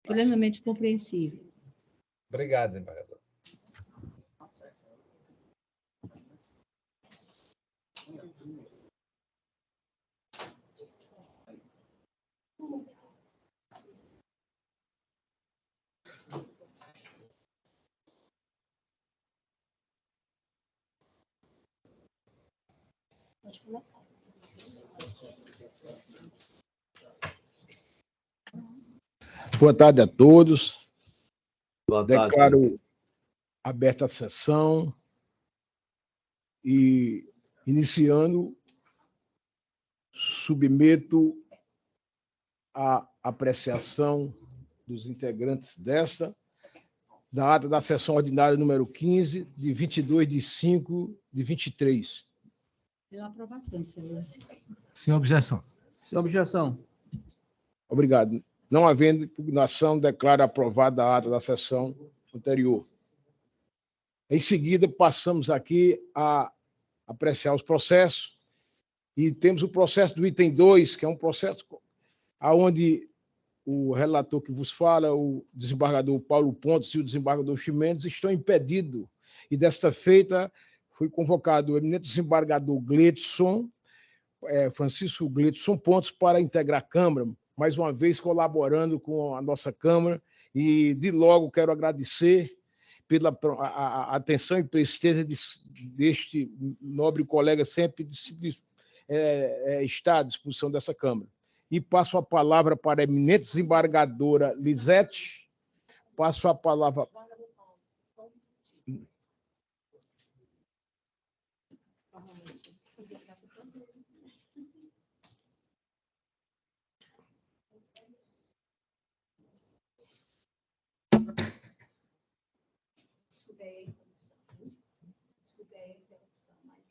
plenamente compreensível. Obrigado, embargador. Pode começar. Boa tarde a todos. Boa tarde. Declaro aberta a sessão e, iniciando, submeto a apreciação dos integrantes da ata da sessão ordinária número 15, de 22/5/23. Pela aprovação, excelência. Sem objeção. Sem objeção. Obrigado. Não havendo impugnação, declaro aprovada a ata da sessão anterior. Em seguida, passamos aqui a apreciar os processos, e temos o processo do item 2, que é um processo onde o relator que vos fala, o desembargador Paulo Pontes e o desembargador Ximenes, estão impedidos, e desta feita foi convocado o eminente desembargador Francisco Gleidson Pontes para integrar a Câmara, mais uma vez colaborando com a nossa Câmara, e de logo quero agradecer pela atenção e presteza deste nobre colega, sempre está à disposição dessa Câmara. E passo a palavra para a eminente desembargadora Lisete. Passo a palavra...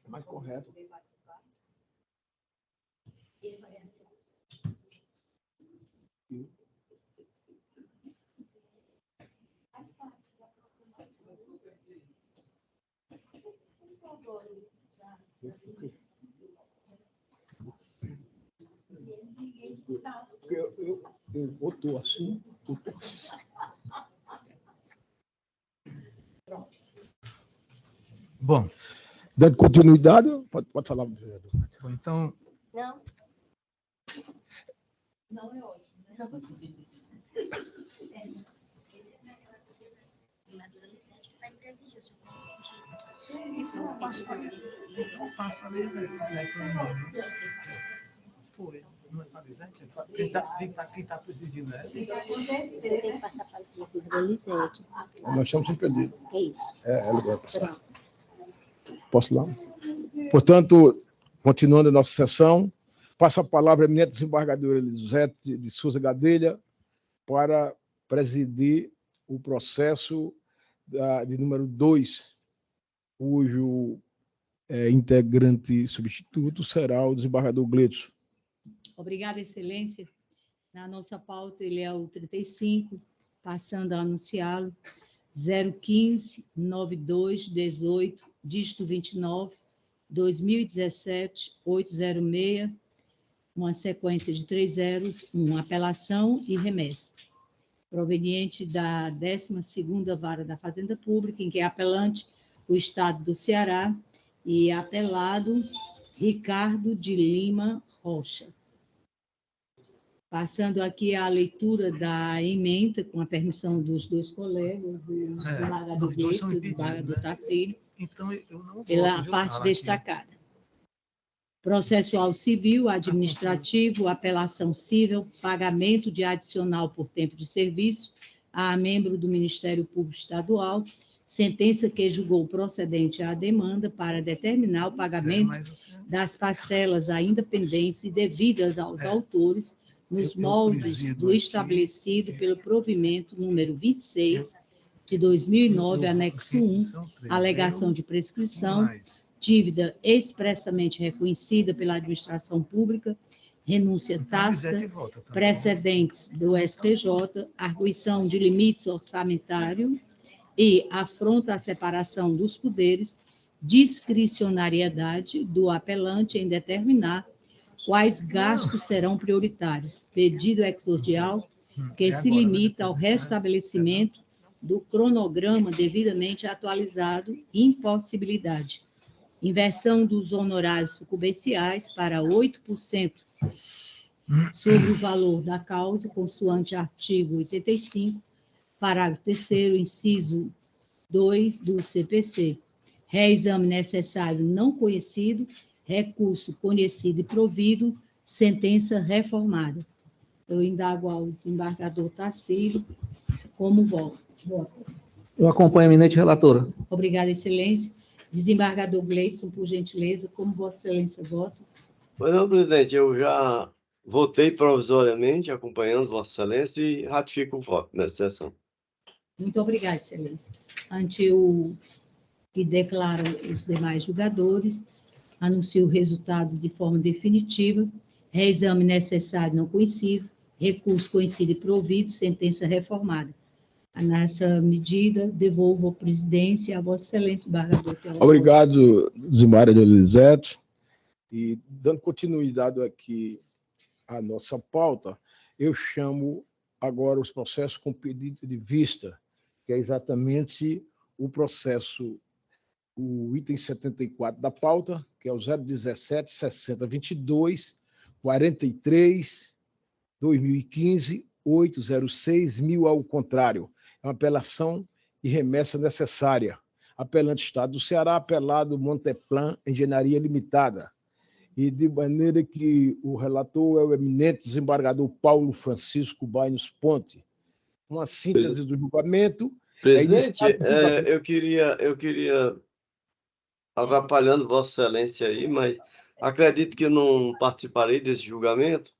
Mais correto. Eu estou assim, Bom. Dando continuidade, pode falar. Bom, então... Não. Não é hoje. Isso eu passo para a Lisete, né? Foi. Não é para a Lisete? Quem está presidindo é? Você tem que passar para a Lisete. Nós estamos impedidos. É isso. Ela vai passar. Posso ir lá? Portanto, continuando a nossa sessão, passo a palavra à eminente desembargadora Lisete de Souza Gadelha para presidir o processo de número 2, cujo integrante substituto será o desembargador Gleidson. Obrigada, excelência. Na nossa pauta, ele é o 35, passando a anunciá-lo, 015-9218, dígito 29, 2017-806, uma sequência de 3 zeros, apelação e remessa, proveniente da 12ª Vara da Fazenda Pública, em que é apelante o Estado do Ceará e apelado Ricardo de Lima Rocha. Passando aqui a leitura da ementa, com a permissão dos dois colegas, do desembargador Gleidson e do desembargador Tarcílio, então, eu não pela parte destacada. Processual civil, administrativo, apelação civil, pagamento de adicional por tempo de serviço a membro do Ministério Público Estadual, sentença que julgou procedente à demanda para determinar o pagamento das parcelas ainda pendentes e devidas aos autores, nos moldes do estabelecido pelo provimento número 26 de 2009, anexo 1, alegação de prescrição, dívida expressamente reconhecida pela administração pública, renúncia tácita, precedentes do STJ, arguição de limites orçamentários e afronta à separação dos poderes, discricionariedade do apelante em determinar quais gastos serão prioritários, pedido exordial que se limita ao restabelecimento do cronograma devidamente atualizado, impossibilidade. Inversão dos honorários sucumbenciais para 8% sobre o valor da causa, consoante artigo 85, parágrafo 3º, inciso 2 do CPC. Reexame necessário não conhecido, recurso conhecido e provido, sentença reformada. Eu indago ao desembargador Tarcísio como voto. Eu acompanho a eminente relatora. Obrigada, excelência. Desembargador Gleidson, por gentileza, como Vossa Excelência vota? Pois não, presidente, eu já votei provisoriamente, acompanhando Vossa Excelência, e ratifico o voto nessa sessão. Muito obrigada, excelência. Ante o que declaram os demais julgadores, anuncio o resultado de forma definitiva. Reexame necessário não conhecido, recurso conhecido e provido, sentença reformada. Nessa medida, devolvo a presidência a Vossa Excelência, desembargador Teodoro. Obrigado, desembargador Elisete. E, dando continuidade aqui à nossa pauta, eu chamo agora os processos com pedido de vista, que é exatamente o processo, o item 74 da pauta, que é o 017 60 22 43 2015 806 1000 ao contrário. É uma apelação e remessa necessária. Apelante Estado do Ceará, apelado Monteplan Engenharia Limitada. E de maneira que o relator é o eminente desembargador Paulo Francisco Baines Ponte. Uma síntese do julgamento. Presidente, eu queria, atrapalhando Vossa Excelência aí, mas acredito que eu não participarei desse julgamento.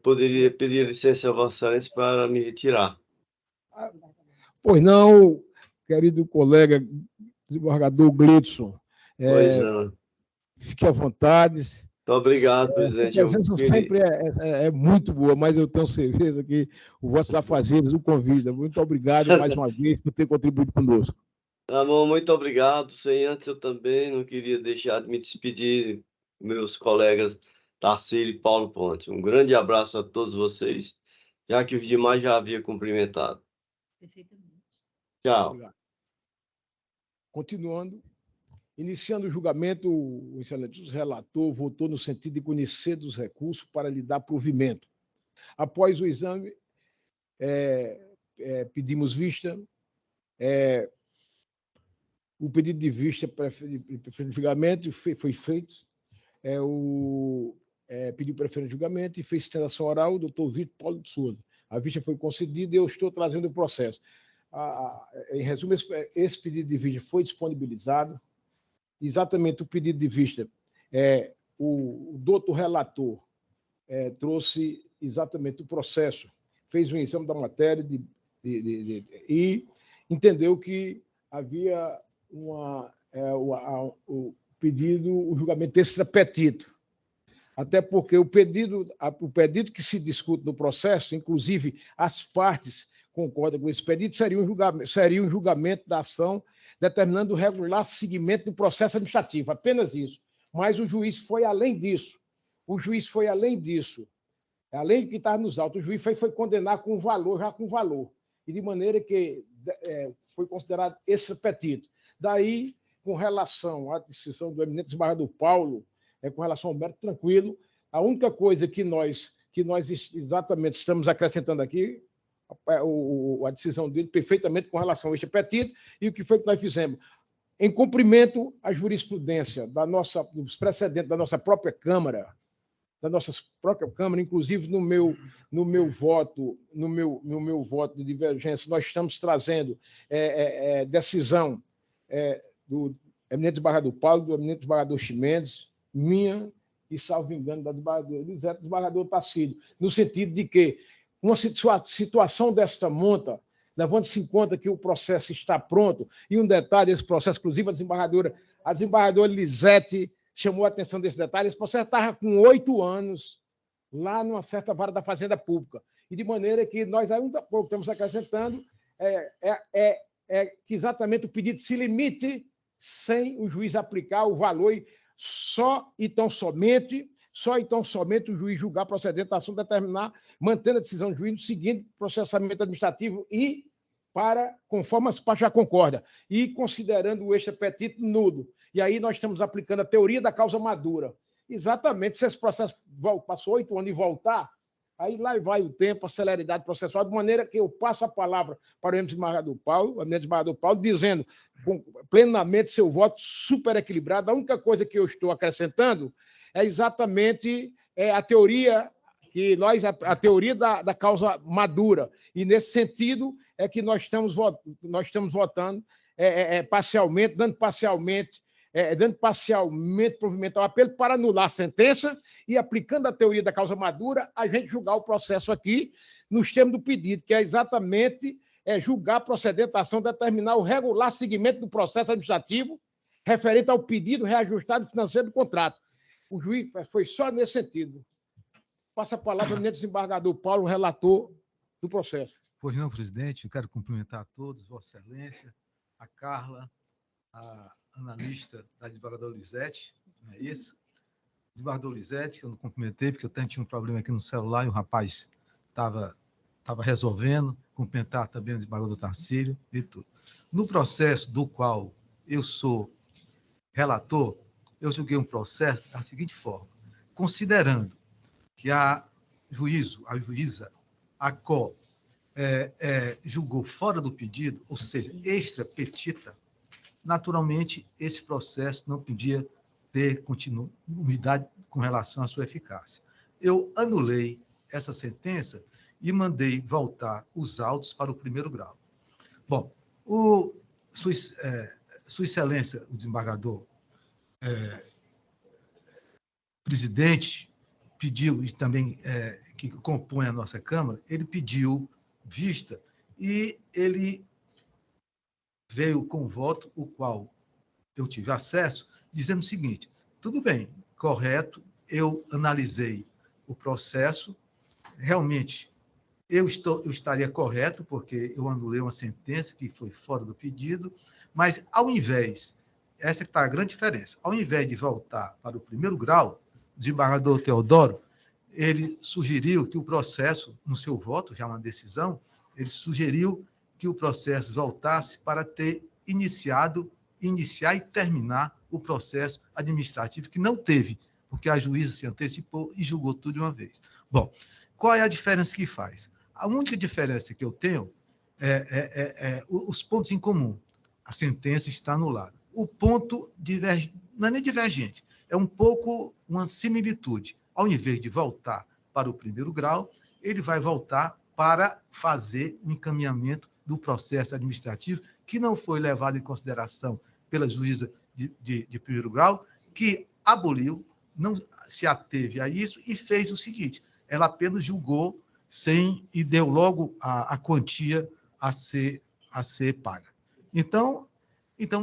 Poderia pedir licença a Vossa Excelência para me retirar. Pois não, querido colega desembargador Gleidson. Pois não. Fique à vontade. Muito obrigado, presidente. A presença sempre é muito boa, mas eu tenho certeza que o Vossos Afazeres o convida. Muito obrigado mais uma vez por ter contribuído conosco. Amor, muito obrigado. Sem antes, eu também não queria deixar de me despedir, meus colegas Tarcísio e Paulo Ponte. Um grande abraço a todos vocês, já que os demais já havia cumprimentado. Perfeitamente. Tchau. Obrigado. Continuando. Iniciando o julgamento, o excelente relator votou no sentido de conhecer dos recursos para lhe dar provimento. Após o exame, pedimos vista. O pedido de vista de julgamento foi feito. Pediu preferência de julgamento e fez sustentação oral o doutor Vitor Paulo de Souza. A vista foi concedida e eu estou trazendo o processo. Em resumo, esse pedido de vista foi disponibilizado. Exatamente o pedido de vista, o doutor relator trouxe exatamente o processo, fez um exame da matéria e entendeu que havia o pedido, o julgamento extrapetito. Até porque o pedido que se discute no processo, inclusive as partes concordam com esse pedido, seria um julgamento da ação determinando o regular seguimento do processo administrativo, apenas isso. Mas o juiz foi além disso. Além do que estava nos autos, o juiz foi condenar com valor. E de maneira que foi considerado extrapetito. Daí, com relação à decisão do eminente desembargador Paulo, com relação ao mérito tranquilo, a única coisa que nós exatamente estamos acrescentando aqui, a decisão dele perfeitamente com relação a este apetite, e o que foi que nós fizemos? Em cumprimento à jurisprudência dos precedentes da nossa própria Câmara, inclusive no meu voto de divergência, nós estamos trazendo decisão do eminente desembargador Paulo, do eminente desembargador Chimenez, minha e, salvo engano, da desembargador Tarcísio, no sentido de que uma situação desta monta, levando-se em conta que o processo está pronto, e um detalhe, esse processo, inclusive a desembargadora Elisete chamou a atenção desse detalhe, esse processo estava com 8 anos lá numa certa vara da Fazenda Pública, e de maneira que nós ainda pouco estamos acrescentando que exatamente o pedido se limite sem o juiz aplicar o valor e só e tão somente o juiz julgar procedente da ação determinar mantendo a decisão do juiz no seguinte processamento administrativo e conforme as partes já concordam, e considerando o extra-petito nulo. E aí nós estamos aplicando a teoria da causa madura. Exatamente, se esse processo passou 8 anos e voltar, aí lá vai o tempo, a celeridade processual, de maneira que eu passo a palavra para o eminente desembargador Paulo, dizendo plenamente seu voto super equilibrado. A única coisa que eu estou acrescentando é exatamente a teoria a teoria da causa madura. E, nesse sentido, é que nós estamos votando parcialmente, dando parcialmente provimento ao apelo para anular a sentença e, aplicando a teoria da causa madura, a gente julgar o processo aqui nos termos do pedido, que é exatamente julgar procedente a ação, determinar o regular seguimento do processo administrativo referente ao pedido reajustado financeiro do contrato. O juiz foi só nesse sentido. Passa a palavra ao eminente desembargador Paulo, relator do processo. Pois não, presidente, eu quero cumprimentar a todos, Vossa Excelência, a Carla, a analista da desembargadora Lisete, não é isso? Desembargador Lisete, que eu não cumprimentei, porque eu tinha um problema aqui no celular e o rapaz estava resolvendo, cumprimentar também o desembargador Tarcílio e tudo. No processo do qual eu sou relator, eu julguei um processo da seguinte forma: considerando que a juíza, a COL, julgou fora do pedido, ou seja, extra petita, naturalmente, esse processo não podia ter continuidade com relação à sua eficácia. Eu anulei essa sentença e mandei voltar os autos para o primeiro grau. Bom, Sua Excelência, o desembargador presidente, pediu, e também que compõe a nossa Câmara, ele pediu vista e ele veio com voto, o qual eu tive acesso, dizendo o seguinte: tudo bem, correto, eu analisei o processo, realmente eu estaria correto, porque eu anulei uma sentença que foi fora do pedido, mas ao invés, essa que está a grande diferença, ao invés de voltar para o primeiro grau, o desembargador Teodoro, ele sugeriu que o processo, no seu voto, já uma decisão, ele sugeriu que o processo voltasse para iniciar e terminar o processo administrativo, que não teve, porque a juíza se antecipou e julgou tudo de uma vez. Bom, qual é a diferença que faz? A única diferença que eu tenho os pontos em comum. A sentença está anulada. O ponto não é nem divergente, é um pouco uma similitude. Ao invés de voltar para o primeiro grau, ele vai voltar para fazer um encaminhamento do processo administrativo que não foi levado em consideração pela juíza de primeiro grau, que aboliu, não se ateve a isso e fez o seguinte: ela apenas julgou e deu logo a quantia a ser paga. Então,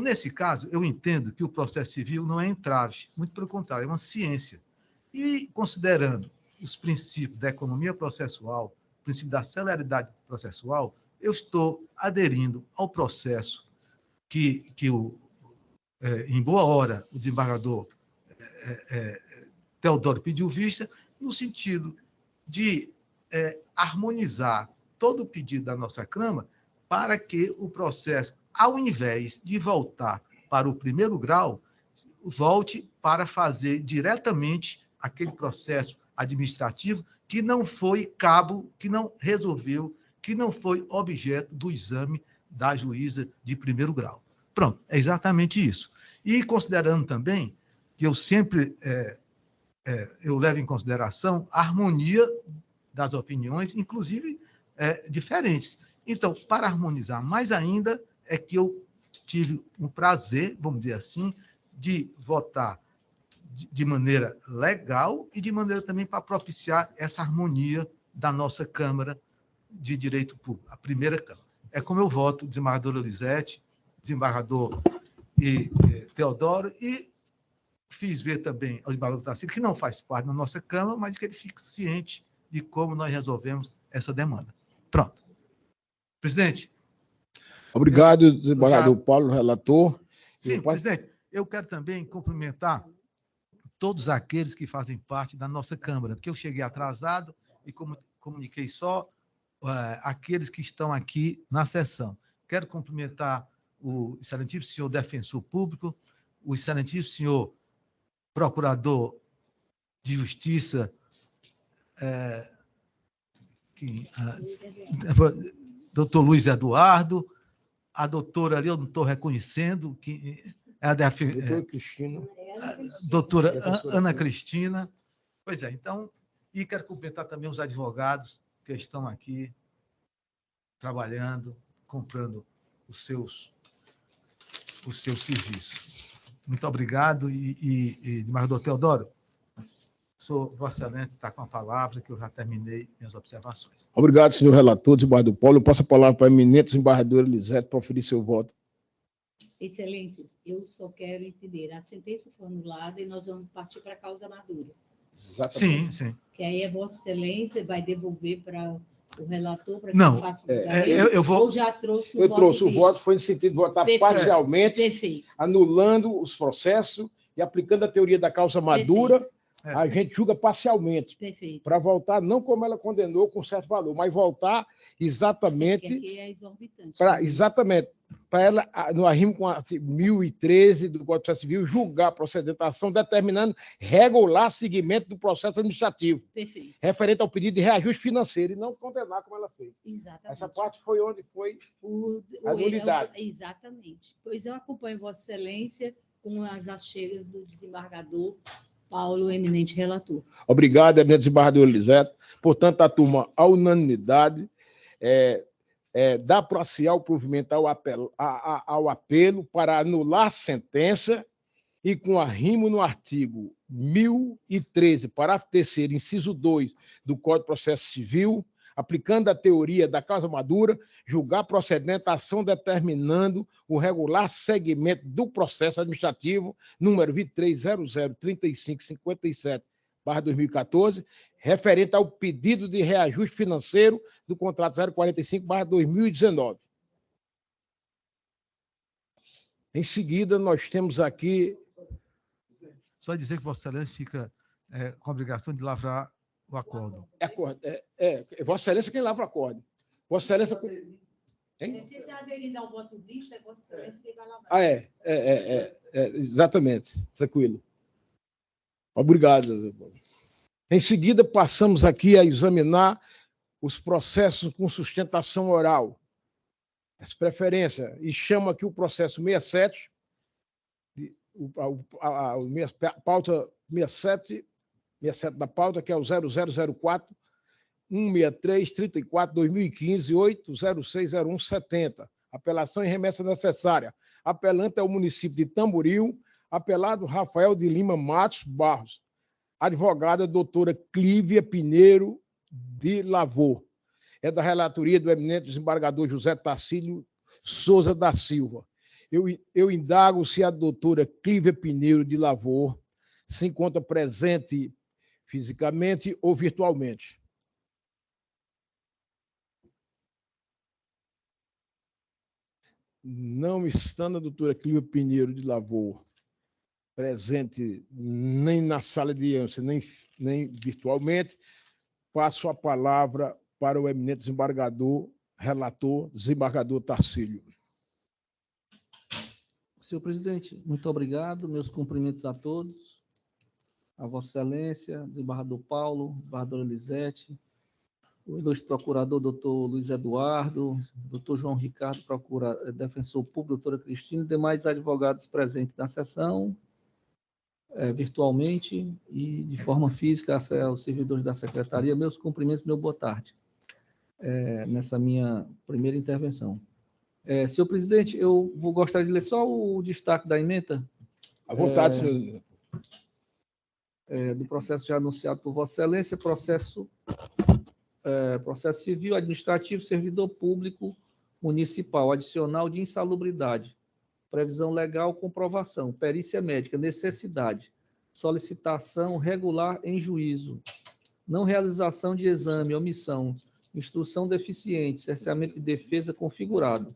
nesse caso, eu entendo que o processo civil não é entrave, muito pelo contrário, é uma ciência. E, considerando os princípios da economia processual, o princípio da celeridade processual, eu estou aderindo ao processo que em boa hora, o desembargador Teodoro pediu vista, no sentido de harmonizar todo o pedido da nossa Câmara para que o processo, ao invés de voltar para o primeiro grau, volte para fazer diretamente aquele processo administrativo que não foi cabo, que não resolveu, que não foi objeto do exame da juíza de primeiro grau. Pronto, é exatamente isso. E considerando também que eu sempre eu levo em consideração a harmonia das opiniões, inclusive diferentes. Então, para harmonizar mais ainda, é que eu tive o prazer, vamos dizer assim, de votar de maneira legal e de maneira também para propiciar essa harmonia da nossa Câmara de Direito Público, a primeira Câmara. É como eu voto, desembargadora Lisete, desembargador Teodoro, e fiz ver também ao desembargador Tarcílio, que não faz parte da nossa Câmara, mas que ele fique ciente de como nós resolvemos essa demanda. Pronto. Presidente. Obrigado, desembargador Paulo, relator. Sim, presidente, eu quero também cumprimentar todos aqueles que fazem parte da nossa Câmara, porque eu cheguei atrasado e, como comuniquei só aqueles que estão aqui na sessão. Quero cumprimentar o excelentíssimo senhor defensor público, o excelentíssimo senhor procurador de justiça, doutor Luiz Eduardo, a doutora ali, eu não estou reconhecendo, que é a Doutora Cristina. doutora Ana Cristina. Pois é, então, e quero cumprimentar também os advogados que estão aqui trabalhando, comprando os seus serviços. Muito obrigado. E desembargador Teodoro, Vossa Excelência está com a palavra, que eu já terminei minhas observações. Obrigado, senhor relator, desembargador Paulo. Eu passo a palavra para a eminente desembargadora Elisete para oferir seu voto. Excelências, eu só quero entender. A sentença foi anulada e nós vamos partir para a causa madura. Exatamente. Sim. Que aí a Vossa Excelência vai devolver para o relator para que Não, ele faça o julgamento, eu vou... ou já trouxe no Eu voto trouxe o visto? voto, foi no sentido de votar Perfeito. parcialmente, Perfeito. anulando os processos e aplicando a teoria da causa madura, a gente julga parcialmente. Perfeito. Para voltar, não como ela condenou, com certo valor, mas voltar exatamente... Porque aqui é exorbitante. Exatamente. Para ela, no arrimo com a 1013 do Código de Processo Civil, julgar procedente da ação, determinando regular seguimento do processo administrativo. Perfeito. Referente ao pedido de reajuste financeiro, e não condenar como ela fez. Exatamente. Essa parte foi onde foi a nulidade. Exatamente. Pois eu acompanho Vossa Excelência com as achegas do desembargador Paulo, eminente relator. Obrigado, eminente desembargador Elisete. Portanto, a turma, a unanimidade, dá para-se ao provimento ao apelo para anular a sentença e com arrimo no artigo 1013, parágrafo 3º, inciso 2 do Código de Processo Civil, aplicando a teoria da causa madura, julgar procedente a ação determinando o regular seguimento do processo administrativo, número 23003557/2014, referente ao pedido de reajuste financeiro do contrato 045/2019. Em seguida, nós temos aqui... Só dizer que Vossa Excelência fica com a obrigação de lavrar o acordo. Vossa Excelência quem lavra o acordo. Vossa Excelência... Se você aderir ao voto visto, é Vossa Excelência que vai lavrar. Exatamente. Tranquilo. Obrigado. Em seguida, passamos aqui a examinar os processos com sustentação oral. As preferências. E chamo aqui o processo 67, pauta 67 da pauta, que é o 0004 163 34 2015 8060170. Apelação e remessa necessária. Apelante é o município de Tamboril, apelado Rafael de Lima Matos Barros. Advogada doutora Clívia Pinheiro de Lavor. É da relatoria do eminente desembargador José Tacílio Souza da Silva. Eu indago se a doutora Clívia Pinheiro de Lavor se encontra presente fisicamente ou virtualmente. Não estando a doutora Clívia Pinheiro de Lavor presente nem na sala de audiência, nem virtualmente, passo a palavra para o eminente desembargador, relator, desembargador Tacílio. Senhor presidente, muito obrigado. Meus cumprimentos a todos. A Vossa Excelência, desembargador Paulo, desembargadora Elisete, o ilustre procurador, doutor Luiz Eduardo, doutor João Ricardo, defensor público, doutora Cristina, e demais advogados presentes na sessão, virtualmente e de forma física, aos servidores da secretaria. Meus cumprimentos, meu boa tarde, nessa minha primeira intervenção. Senhor presidente, eu vou gostar de ler só o destaque da ementa. À vontade, senhor. Do processo já anunciado por Vossa Excelência, processo civil, administrativo, servidor público municipal, adicional de insalubridade, previsão legal, comprovação, perícia médica, necessidade, solicitação regular em juízo, não realização de exame, omissão, instrução deficiente, cerceamento de defesa configurado,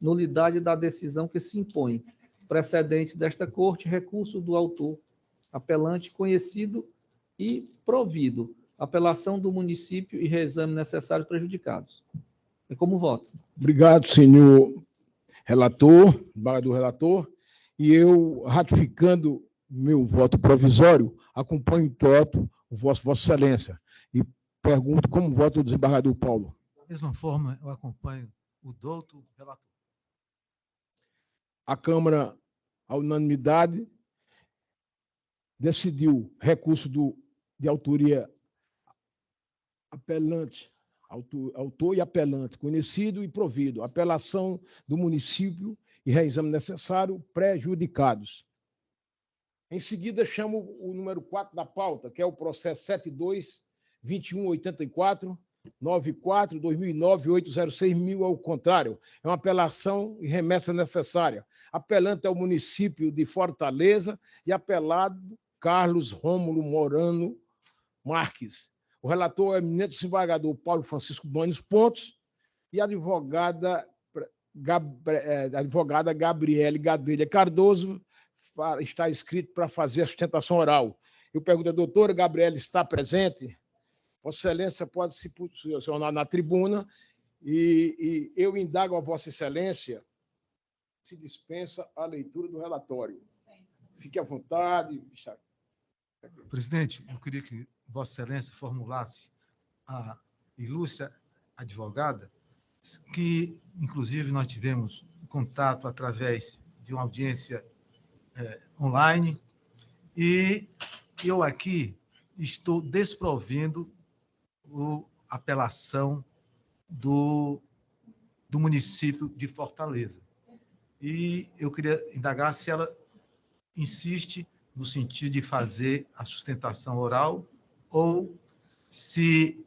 nulidade da decisão que se impõe, precedente desta corte, recurso do autor, apelante conhecido e provido, apelação do município e reexame necessário prejudicados. É como voto. Obrigado, senhor relator, desembargador relator. E eu, ratificando meu voto provisório, acompanho em toto o Vossa Excelência. E pergunto como vota o desembargador Paulo. Da mesma forma, eu acompanho o doutor relator. A Câmara, à unanimidade, decidiu recurso de autoria apelante, autor e apelante, conhecido e provido, apelação do município e reexame necessário, prejudicados. Em seguida, chamo o número 4 da pauta, que é o processo 72-2184, 94-2009-806.000, ao contrário. É uma apelação e remessa necessária. Apelante é o município de Fortaleza e apelado Carlos Rômulo Morano Marques. O relator é o eminente desembargador Paulo Francisco Banes Pontes e a advogada Gabriele Gadelha Cardoso está inscrito para fazer a sustentação oral. Eu pergunto, a doutora Gabriele está presente? Vossa Excelência pode se posicionar na tribuna e eu indago a Vossa Excelência se dispensa a leitura do relatório. Fique à vontade. Presidente, eu queria que Vossa Excelência formulasse a ilustre advogada, que, inclusive, nós tivemos contato através de uma audiência online, e eu aqui estou desprovendo a apelação do município de Fortaleza. E eu queria indagar se ela insiste no sentido de fazer a sustentação oral ou se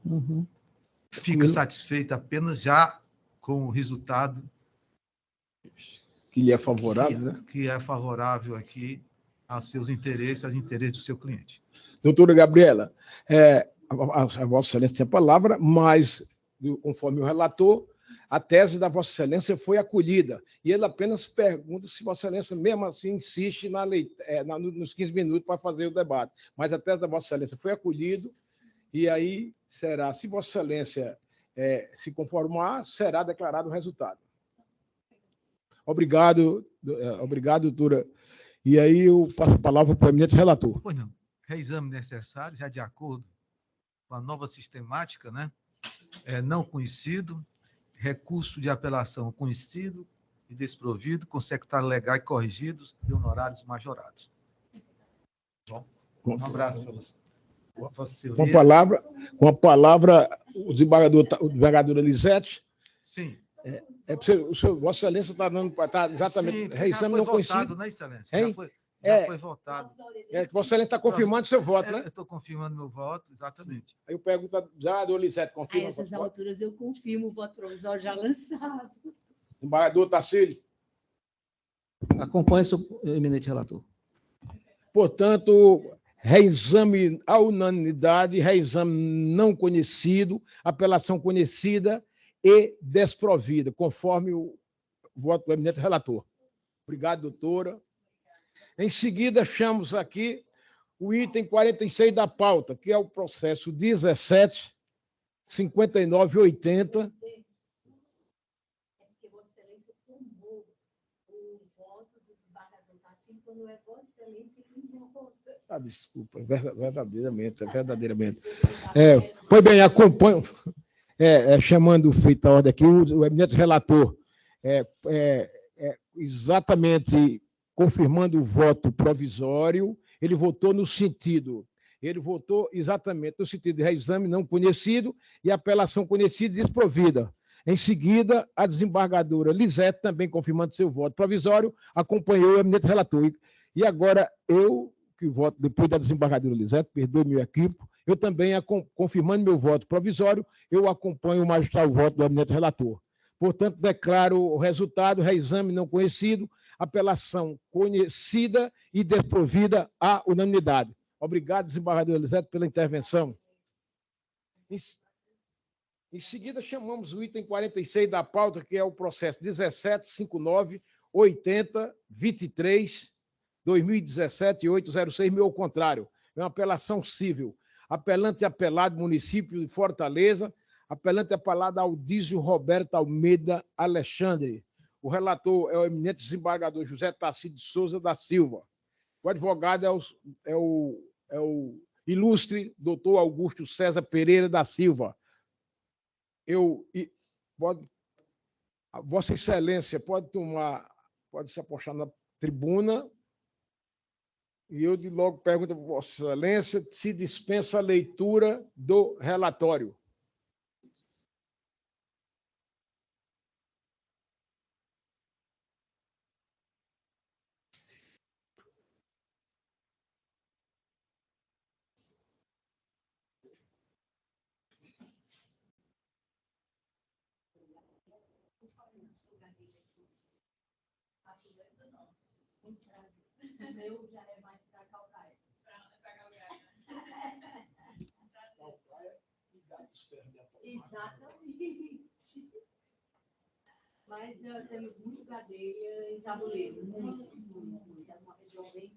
fica satisfeita apenas já com o resultado que lhe é favorável, né? Que é favorável aqui aos seus interesses, aos interesses do seu cliente. Doutora Gabriela, a Vossa Excelência tem a palavra, mas, conforme o relator, a tese da Vossa Excelência foi acolhida. E ele apenas pergunta se Vossa Excelência, mesmo assim, insiste nos 15 minutos para fazer o debate. Mas a tese da Vossa Excelência foi acolhida, e aí será, se Vossa Excelência se conformar, será declarado o resultado. Obrigado, doutora. E aí eu passo a palavra para o eminente relator. Pois não. Reexame necessário, já de acordo com a nova sistemática, né? Não conhecido, recurso de apelação conhecido e desprovido, com secretário legal e corrigidos e honorários majorados. Um abraço para você. Com a palavra, o desembargador Elisete. Sim. Vossa Excelência está dando exatamente. Sim, reexame não conhecido, né, Excelência? Hein? Já foi votado. Vossa Excelência está confirmando seu voto, né? Eu estou confirmando meu voto, exatamente. Aí eu pergunto ao desembargador Elisete, confirma. A essas alturas eu confirmo o voto provisório já lançado. Desembargador Tarcílio. Acompanhe o eminente relator. Portanto, reexame à unanimidade, reexame não conhecido, apelação conhecida e desprovida, conforme o voto do eminente relator. Obrigado, doutora. Em seguida, chamamos aqui o item 46 da pauta, que é o processo 17-5980. Porque Vossa Excelência tomou o voto do desembargador Tarcílio quando é Vossa Excelência que não vota. Desculpa, verdadeiramente. Pois bem, acompanho, chamando feita a ordem aqui, o eminente relator, exatamente confirmando o voto provisório, ele votou exatamente no sentido de reexame não conhecido e apelação conhecida e desprovida. Em seguida, a desembargadora Lisete, também confirmando seu voto provisório, acompanhou o eminente relator. E agora, eu, que voto depois da desembargadora Lisete, perdoe meu equívoco, eu também, confirmando meu voto provisório, eu acompanho o magistrado voto do eminente relator. Portanto, declaro o resultado, reexame não conhecido, apelação conhecida e desprovida à unanimidade. Obrigado, desembargador Elisete, pela intervenção. Em seguida, chamamos o item 46 da pauta, que é o processo 17-59-80-23, 2017-806, ao contrário. É uma apelação civil. Apelante e apelado, município de Fortaleza. Apelante e apelado Aldísio Roberto Almeida Alexandre. O relator é o eminente desembargador José Tarcísio de Souza da Silva. O advogado é o ilustre doutor Augusto César Pereira da Silva. Vossa Excelência pode se apostar na tribuna, e eu de logo pergunto a Vossa Excelência se dispensa a leitura do relatório. O meu já é mais para calcaia. Exatamente. Mas temos muito gadeira em tabuleiro. Muito. É uma região bem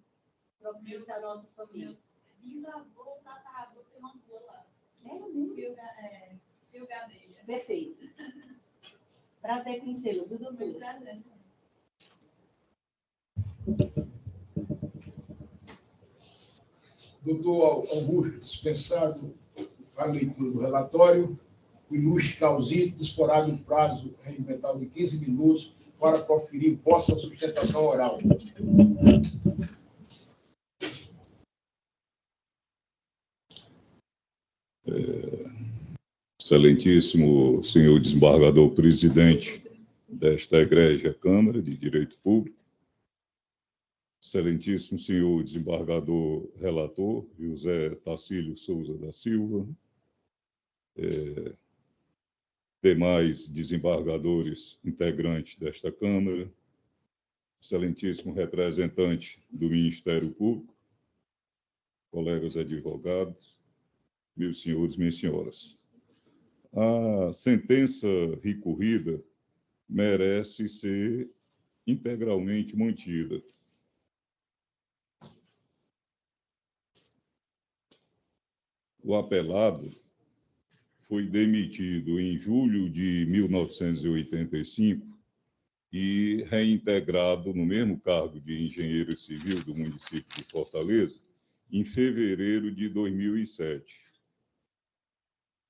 propícia à nossa família. Bisavô, tataravô, tem uma rua lá. É mesmo? Rio Gadeira. Perfeito. Prazer conhecê-lo, viu, doutor? Muito prazer. Doutor Augusto, dispensado a leitura do relatório, o ilustre causito disporá do prazo regimental de 15 minutos para proferir vossa sustentação oral. Excelentíssimo senhor desembargador presidente desta egrégia Câmara de Direito Público, excelentíssimo senhor desembargador relator, José Tarcísio Souza da Silva, demais desembargadores integrantes desta Câmara, excelentíssimo representante do Ministério Público, colegas advogados, meus senhores e minhas senhoras. A sentença recorrida merece ser integralmente mantida. O apelado foi demitido em julho de 1985 e reintegrado no mesmo cargo de engenheiro civil do município de Fortaleza em fevereiro de 2007.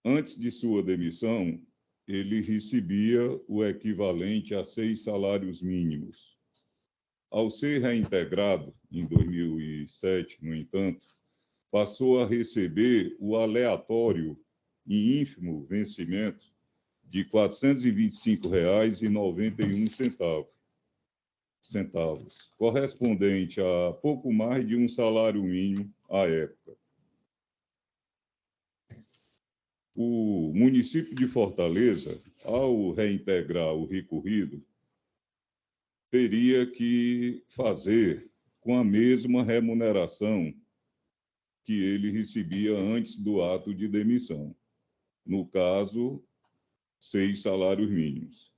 Antes de sua demissão, ele recebia o equivalente a 6 salários mínimos. Ao ser reintegrado em 2007, no entanto, passou a receber o aleatório e ínfimo vencimento de R$ 425,91, correspondente a pouco mais de um salário mínimo à época. O município de Fortaleza, ao reintegrar o recorrido, teria que fazer com a mesma remuneração que ele recebia antes do ato de demissão. No caso, 6 salários mínimos.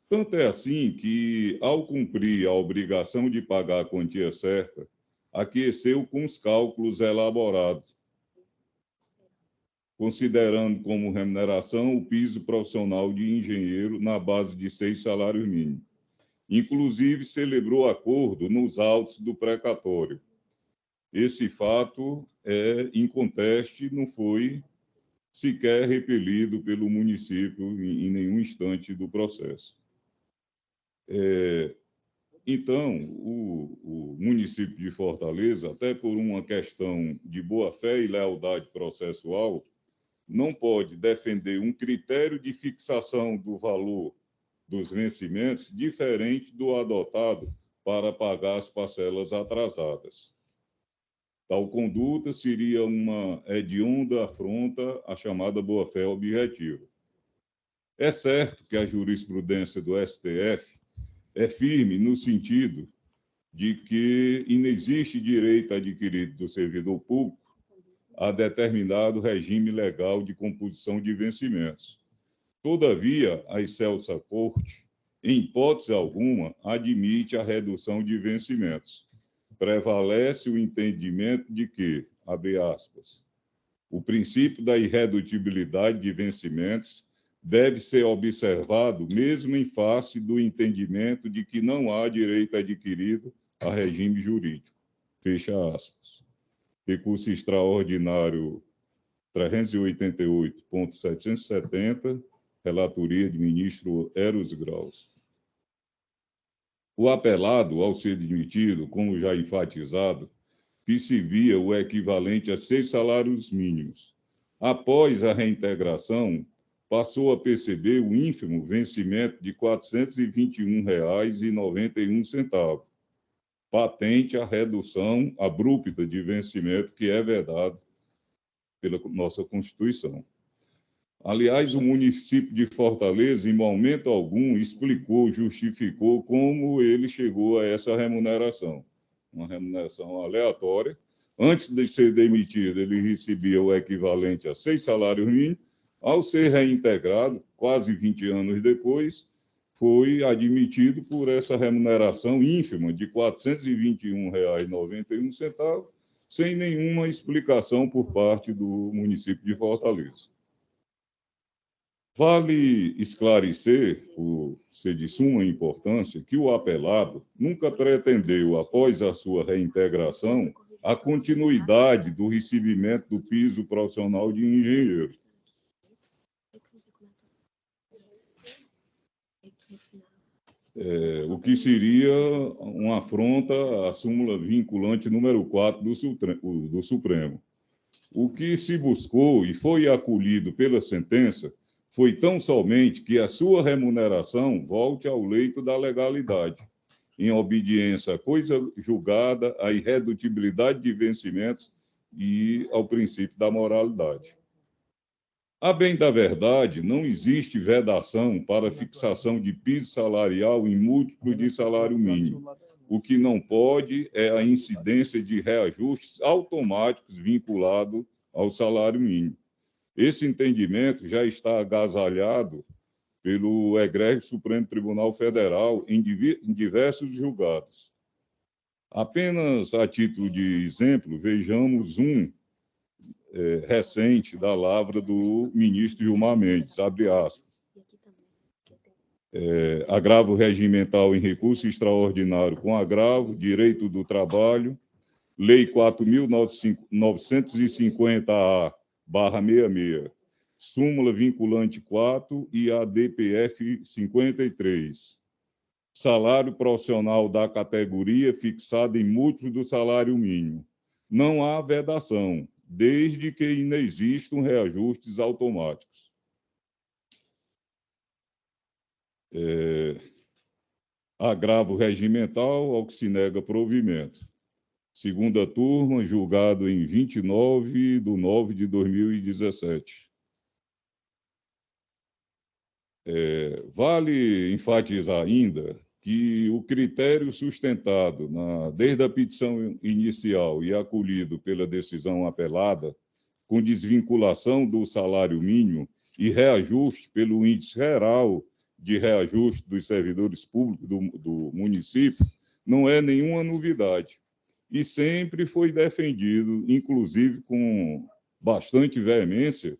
Tanto é assim que, ao cumprir a obrigação de pagar a quantia certa, aqueceu com os cálculos elaborados, considerando como remuneração o piso profissional de engenheiro na base de 6 salários mínimos. Inclusive, celebrou acordo nos autos do precatório. Esse fato é inconteste, não foi sequer repelido pelo município em nenhum instante do processo. Então, o município de Fortaleza, até por uma questão de boa-fé e lealdade processual, não pode defender um critério de fixação do valor dos vencimentos diferente do adotado para pagar as parcelas atrasadas. Tal conduta seria uma hedionda afronta à chamada boa-fé objetiva. É certo que a jurisprudência do STF é firme no sentido de que inexiste direito adquirido do servidor público a determinado regime legal de composição de vencimentos. Todavia, a excelsa Corte, em hipótese alguma, admite a redução de vencimentos. Prevalece o entendimento de que, abre aspas, O princípio da irredutibilidade de vencimentos deve ser observado mesmo em face do entendimento de que não há direito adquirido a regime jurídico. Fecha aspas. Recurso extraordinário 388.770, relatoria de ministro Eros Graus. O apelado, ao ser admitido, como já enfatizado, percebia o equivalente a 6 salários mínimos. Após a reintegração, passou a perceber o ínfimo vencimento de R$ 421,91, patente a redução abrupta de vencimento que é vedado pela nossa Constituição. Aliás, o município de Fortaleza, em momento algum, explicou, justificou como ele chegou a essa remuneração. Uma remuneração aleatória. Antes de ser demitido, ele recebia o equivalente a 6 salários mínimos. Ao ser reintegrado, quase 20 anos depois, foi admitido por essa remuneração ínfima de R$ 421,91, sem nenhuma explicação por parte do município de Fortaleza. Vale esclarecer, por ser de suma importância, que o apelado nunca pretendeu, após a sua reintegração, a continuidade do recebimento do piso profissional de engenheiro. O que seria uma afronta à súmula vinculante número 4 do Supremo. O que se buscou e foi acolhido pela sentença foi tão somente que a sua remuneração volte ao leito da legalidade, em obediência à coisa julgada, à irredutibilidade de vencimentos e ao princípio da moralidade. A bem da verdade, não existe vedação para fixação de piso salarial em múltiplo de salário mínimo. O que não pode é a incidência de reajustes automáticos vinculados ao salário mínimo. Esse entendimento já está agasalhado pelo egrégio Supremo Tribunal Federal em diversos julgados. Apenas a título de exemplo, vejamos recente da lavra do ministro Gilmar Mendes, abre aspas. Agravo regimental em recurso extraordinário com agravo, direito do trabalho, Lei 4.950-A/66, súmula vinculante 4 e a DPF 53. Salário profissional da categoria fixado em múltiplo do salário mínimo. Não há vedação, desde que inexistam reajustes automáticos. Agravo regimental ao que se nega provimento. Segunda turma, julgado em 29/9/2017. Vale enfatizar ainda que o critério sustentado desde a petição inicial e acolhido pela decisão apelada, com desvinculação do salário mínimo e reajuste pelo índice geral de reajuste dos servidores públicos do município, não é nenhuma novidade. E sempre foi defendido, inclusive com bastante veemência,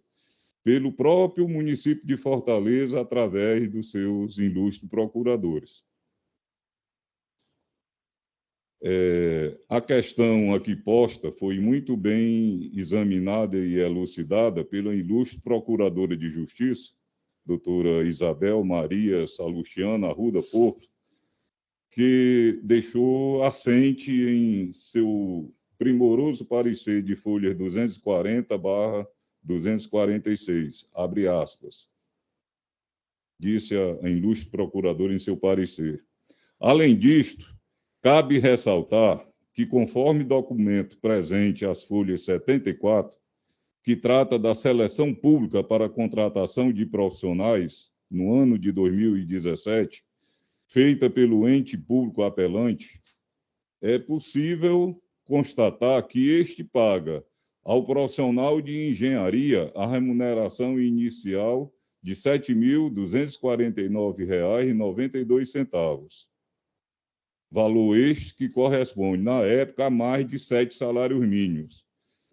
pelo próprio município de Fortaleza, através dos seus ilustres procuradores. A questão aqui posta foi muito bem examinada e elucidada pela ilustre procuradora de Justiça, doutora Isabel Maria Salustiana Arruda Porto, que deixou assente em seu primoroso parecer de folhas 240/246, abre aspas. Disse a ilustre procuradora em seu parecer. Além disto, cabe ressaltar que, conforme documento presente às folhas 74, que trata da seleção pública para a contratação de profissionais no ano de 2017, feita pelo ente público apelante, é possível constatar que este paga ao profissional de engenharia a remuneração inicial de R$ 7.249,92. Valor este que corresponde, na época, a mais de 7 salários mínimos,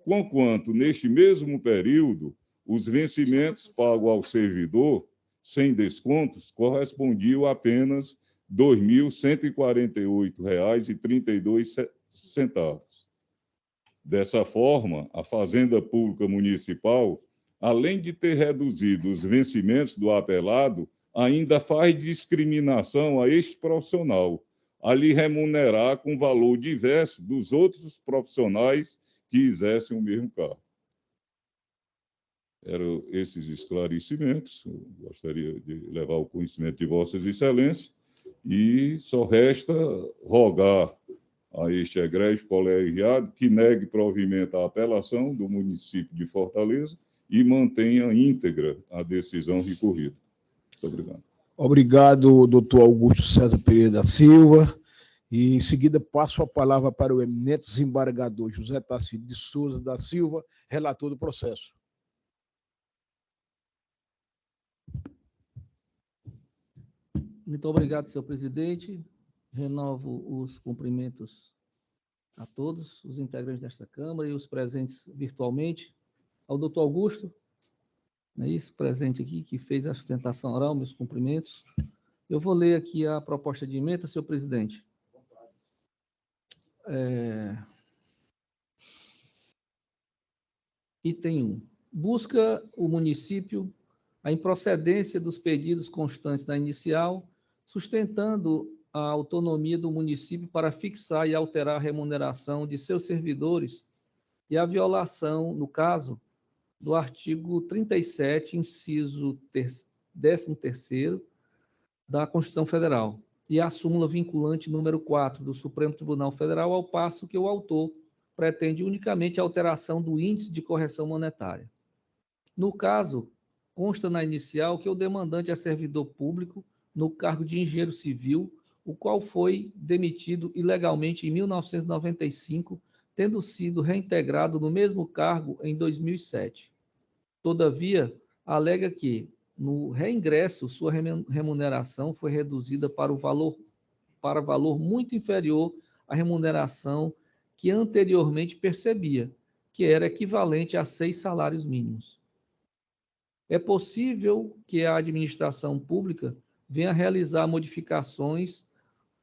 conquanto, neste mesmo período, os vencimentos pagos ao servidor, sem descontos, correspondiam a apenas R$ 2.148,32. Dessa forma, a Fazenda Pública Municipal, além de ter reduzido os vencimentos do apelado, ainda faz discriminação a este profissional, a lhe remunerar com valor diverso dos outros profissionais que exercem o mesmo cargo. Eram esses esclarecimentos, eu gostaria de levar ao conhecimento de Vossas Excelências, e só resta rogar a este egrégio colegiado que negue provimento à apelação do município de Fortaleza e mantenha íntegra a decisão recorrida. Muito obrigado. Obrigado, doutor Augusto César Pereira da Silva. E, em seguida, passo a palavra para o eminente desembargador José Tarcísio de Souza da Silva, relator do processo. Muito obrigado, senhor presidente. Renovo os cumprimentos a todos os integrantes desta Câmara e os presentes virtualmente. Ao doutor Augusto, não é isso, presente aqui, que fez a sustentação oral, meus cumprimentos. Eu vou ler aqui a proposta de emenda, senhor presidente. Item 1. Busca o município a improcedência dos pedidos constantes da inicial, sustentando a autonomia do município para fixar e alterar a remuneração de seus servidores e a violação, no caso, do artigo 37, inciso 13º da Constituição Federal, e a súmula vinculante número 4 do Supremo Tribunal Federal, ao passo que o autor pretende unicamente a alteração do índice de correção monetária. No caso, consta na inicial que o demandante é servidor público no cargo de engenheiro civil, o qual foi demitido ilegalmente em 1995, tendo sido reintegrado no mesmo cargo em 2007. Todavia, alega que, no reingresso, sua remuneração foi reduzida para valor muito inferior à remuneração que anteriormente percebia, que era equivalente a 6 salários mínimos. É possível que a administração pública venha a realizar modificações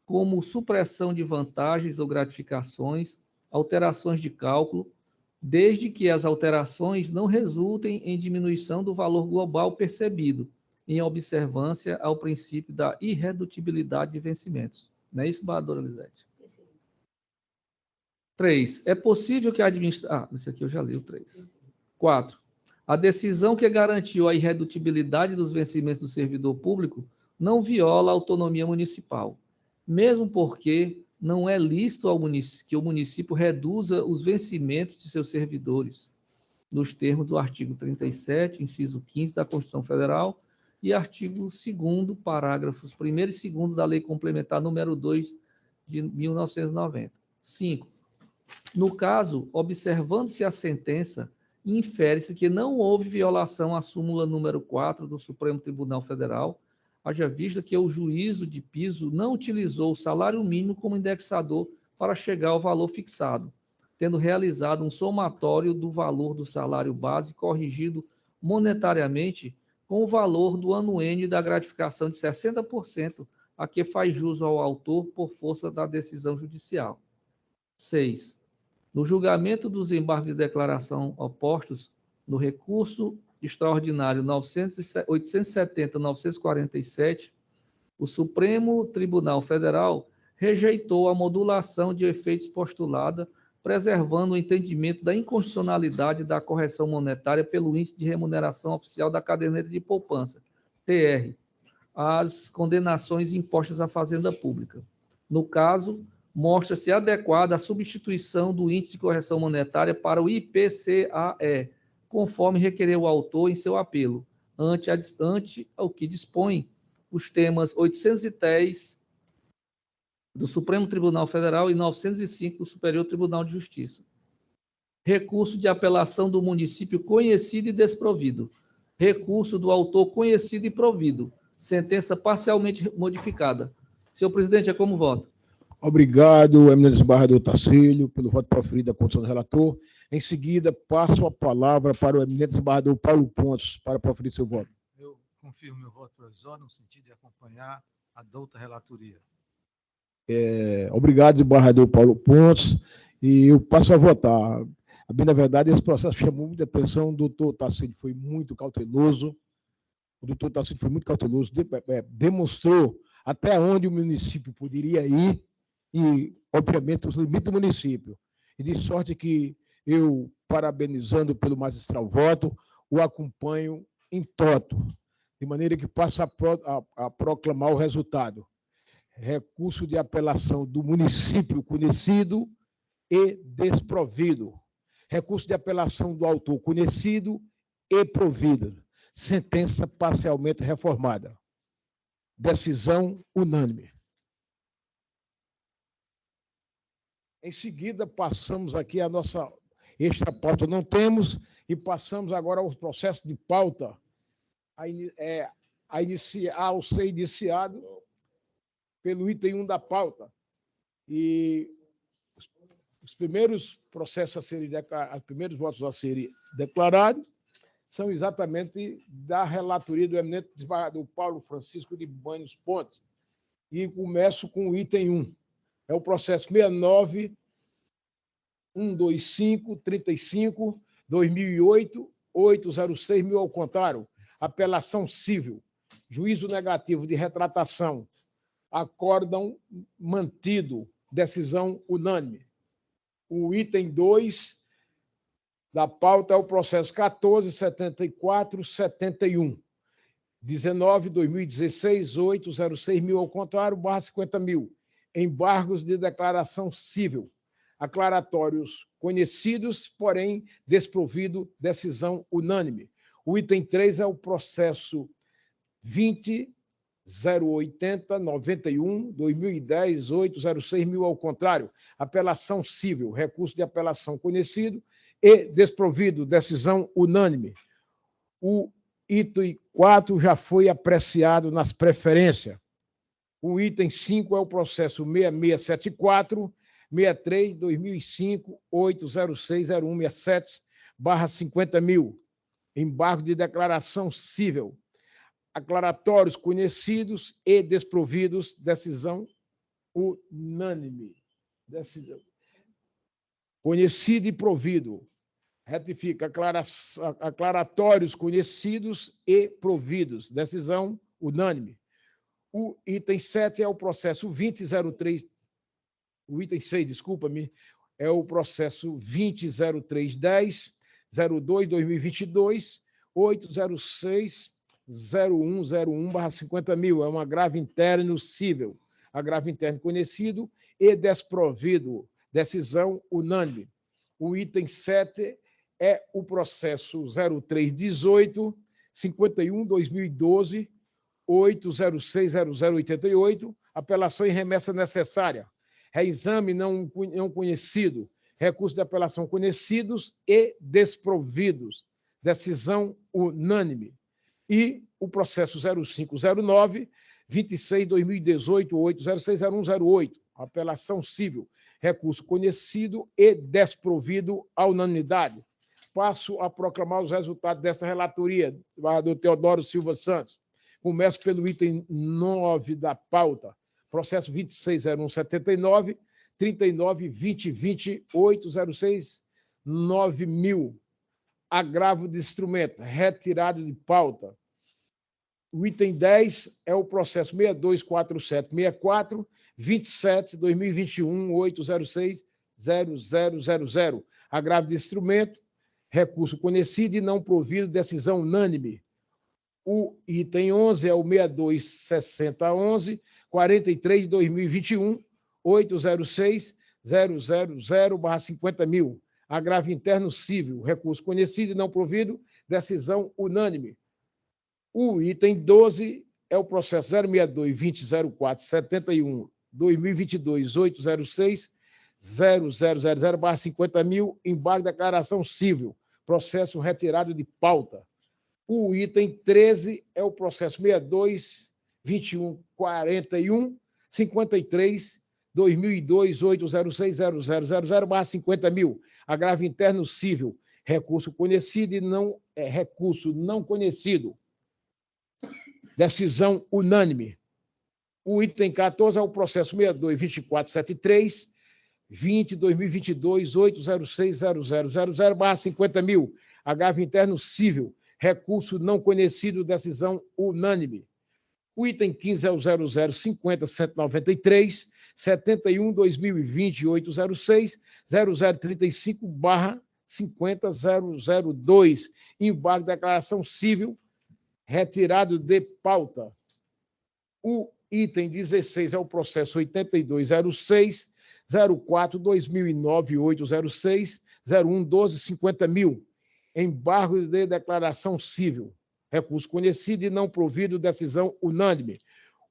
como supressão de vantagens ou gratificações, alterações de cálculo, desde que as alterações não resultem em diminuição do valor global percebido, em observância ao princípio da irredutibilidade de vencimentos. Não é isso, embaixadora Lisete? 3. É possível que a administração... isso aqui eu já li o 3. 4. A decisão que garantiu a irredutibilidade dos vencimentos do servidor público não viola a autonomia municipal, mesmo porque não é lícito que o município reduza os vencimentos de seus servidores, nos termos do artigo 37, inciso 15 da Constituição Federal e artigo 2º, parágrafos 1º e 2º da Lei Complementar número 2 de 1990. 5. No caso, observando-se a sentença, infere-se que não houve violação à súmula número 4 do Supremo Tribunal Federal, haja vista que o juízo de piso não utilizou o salário mínimo como indexador para chegar ao valor fixado, tendo realizado um somatório do valor do salário base corrigido monetariamente com o valor do anuênio da gratificação de 60% a que faz jus ao autor por força da decisão judicial. 6. No julgamento dos embargos de declaração opostos no recurso extraordinário 870-947, o Supremo Tribunal Federal rejeitou a modulação de efeitos postulada, preservando o entendimento da inconstitucionalidade da correção monetária pelo índice de remuneração oficial da caderneta de poupança, TR, às condenações impostas à Fazenda Pública. No caso, mostra-se adequada a substituição do índice de correção monetária para o IPCAE, conforme requereu o autor em seu apelo, ante ao que dispõe os temas 810 do Supremo Tribunal Federal e 905 do Superior Tribunal de Justiça. Recurso de apelação do município conhecido e desprovido. Recurso do autor conhecido e provido. Sentença parcialmente modificada. Senhor presidente, é como voto? Obrigado, eminente desembargador Tarcísio, pelo voto proferido da condição do relator. Em seguida, passo a palavra para o eminente desembargador Paulo Pontes para proferir seu voto. Eu confirmo meu voto provisório no sentido de acompanhar a douta relatoria. Obrigado, desembargador Paulo Pontes, e eu passo a votar. Bem, na verdade, esse processo chamou muita atenção, o doutor Tarcísio foi muito cauteloso, demonstrou até onde o município poderia ir e, obviamente, os limites do município. E de sorte que eu, parabenizando pelo magistral voto, o acompanho em toto, de maneira que passo a proclamar o resultado. Recurso de apelação do município conhecido e desprovido. Recurso de apelação do autor conhecido e provido. Sentença parcialmente reformada. Decisão unânime. Em seguida, passamos aqui a nossa extra pauta. Não temos, e passamos agora ao processo de pauta ao ser iniciado pelo item 1 da pauta. E os primeiros processos a serem declarados, os primeiros votos a serem declarados são exatamente da relatoria do eminente desembargador Paulo Francisco de Banhos Pontes. E começo com o item 1. É o processo 69.125.35, 2008.806, ao contrário, apelação civil, juízo negativo de retratação, acórdão mantido, decisão unânime. O item 2 da pauta é o processo 14.74.71, 19.2016.806.000, ao contrário, /50.000, embargos de declaração civil, aclaratórios conhecidos, porém desprovido, decisão unânime. O item 3 é o processo 20.080.91, 2010.806.000, ao contrário, apelação civil, recurso de apelação conhecido e desprovido, decisão unânime. O item 4 já foi apreciado nas preferências. O item 5 é o processo 6674, 63, 2005, 8060167, /50.000, embargo de declaração civil, aclaratórios conhecidos e desprovidos, decisão unânime. Decisão. Conhecido e provido. Retifica, aclaratórios conhecidos e providos, decisão unânime. O item 7 é o processo 2003, o item 6, desculpa-me, é o processo 20.0310, 02/2022, 806.0101/50.000, é um agravo interno civil, agravo interno conhecido e desprovido, decisão unânime. O item 7 é o processo 0318, 51/2012, 806.0088, apelação em remessa necessária, reexame não conhecido, recurso de apelação conhecidos e desprovidos, decisão unânime. E o processo 0509, 26/2018, 806.0108, apelação civil, recurso conhecido e desprovido à unanimidade. Passo a proclamar os resultados dessa relatoria, do Teodoro Silva Santos. Começo pelo item 9 da pauta, processo 26.0179, 39.2020.806.9.000, agravo de instrumento, retirado de pauta. O item 10 é o processo 624764, 27/2021, 806.0000, agravo de instrumento, recurso conhecido e não provido, decisão unânime. O item 11 é o 626011, 43/2021, 806.000/50.000, agravo interno civil, recurso conhecido e não provido, decisão unânime. O item 12 é o processo 062-2004-71, 2022, 806.0000/50.000, embargo de declaração civil, processo retirado de pauta. O item 13 é o processo 62-2141, 53, 2002, 806.0000/50.000, Agravo interno civil, recurso conhecido e não recurso não conhecido. Decisão unânime. O item 14 é o processo 62.2473, 20.2022.806.0000/50 mil. Agravo interno civil, recurso não conhecido, decisão unânime. O item 15 é o 0050.193, 71.2020.806.0035/50.002. Embargo de declaração civil, retirado de pauta. O item 16 é o processo 8206.04/2009.806.0112.50 mil. Embargo de declaração civil. Recurso conhecido e não provido, decisão unânime.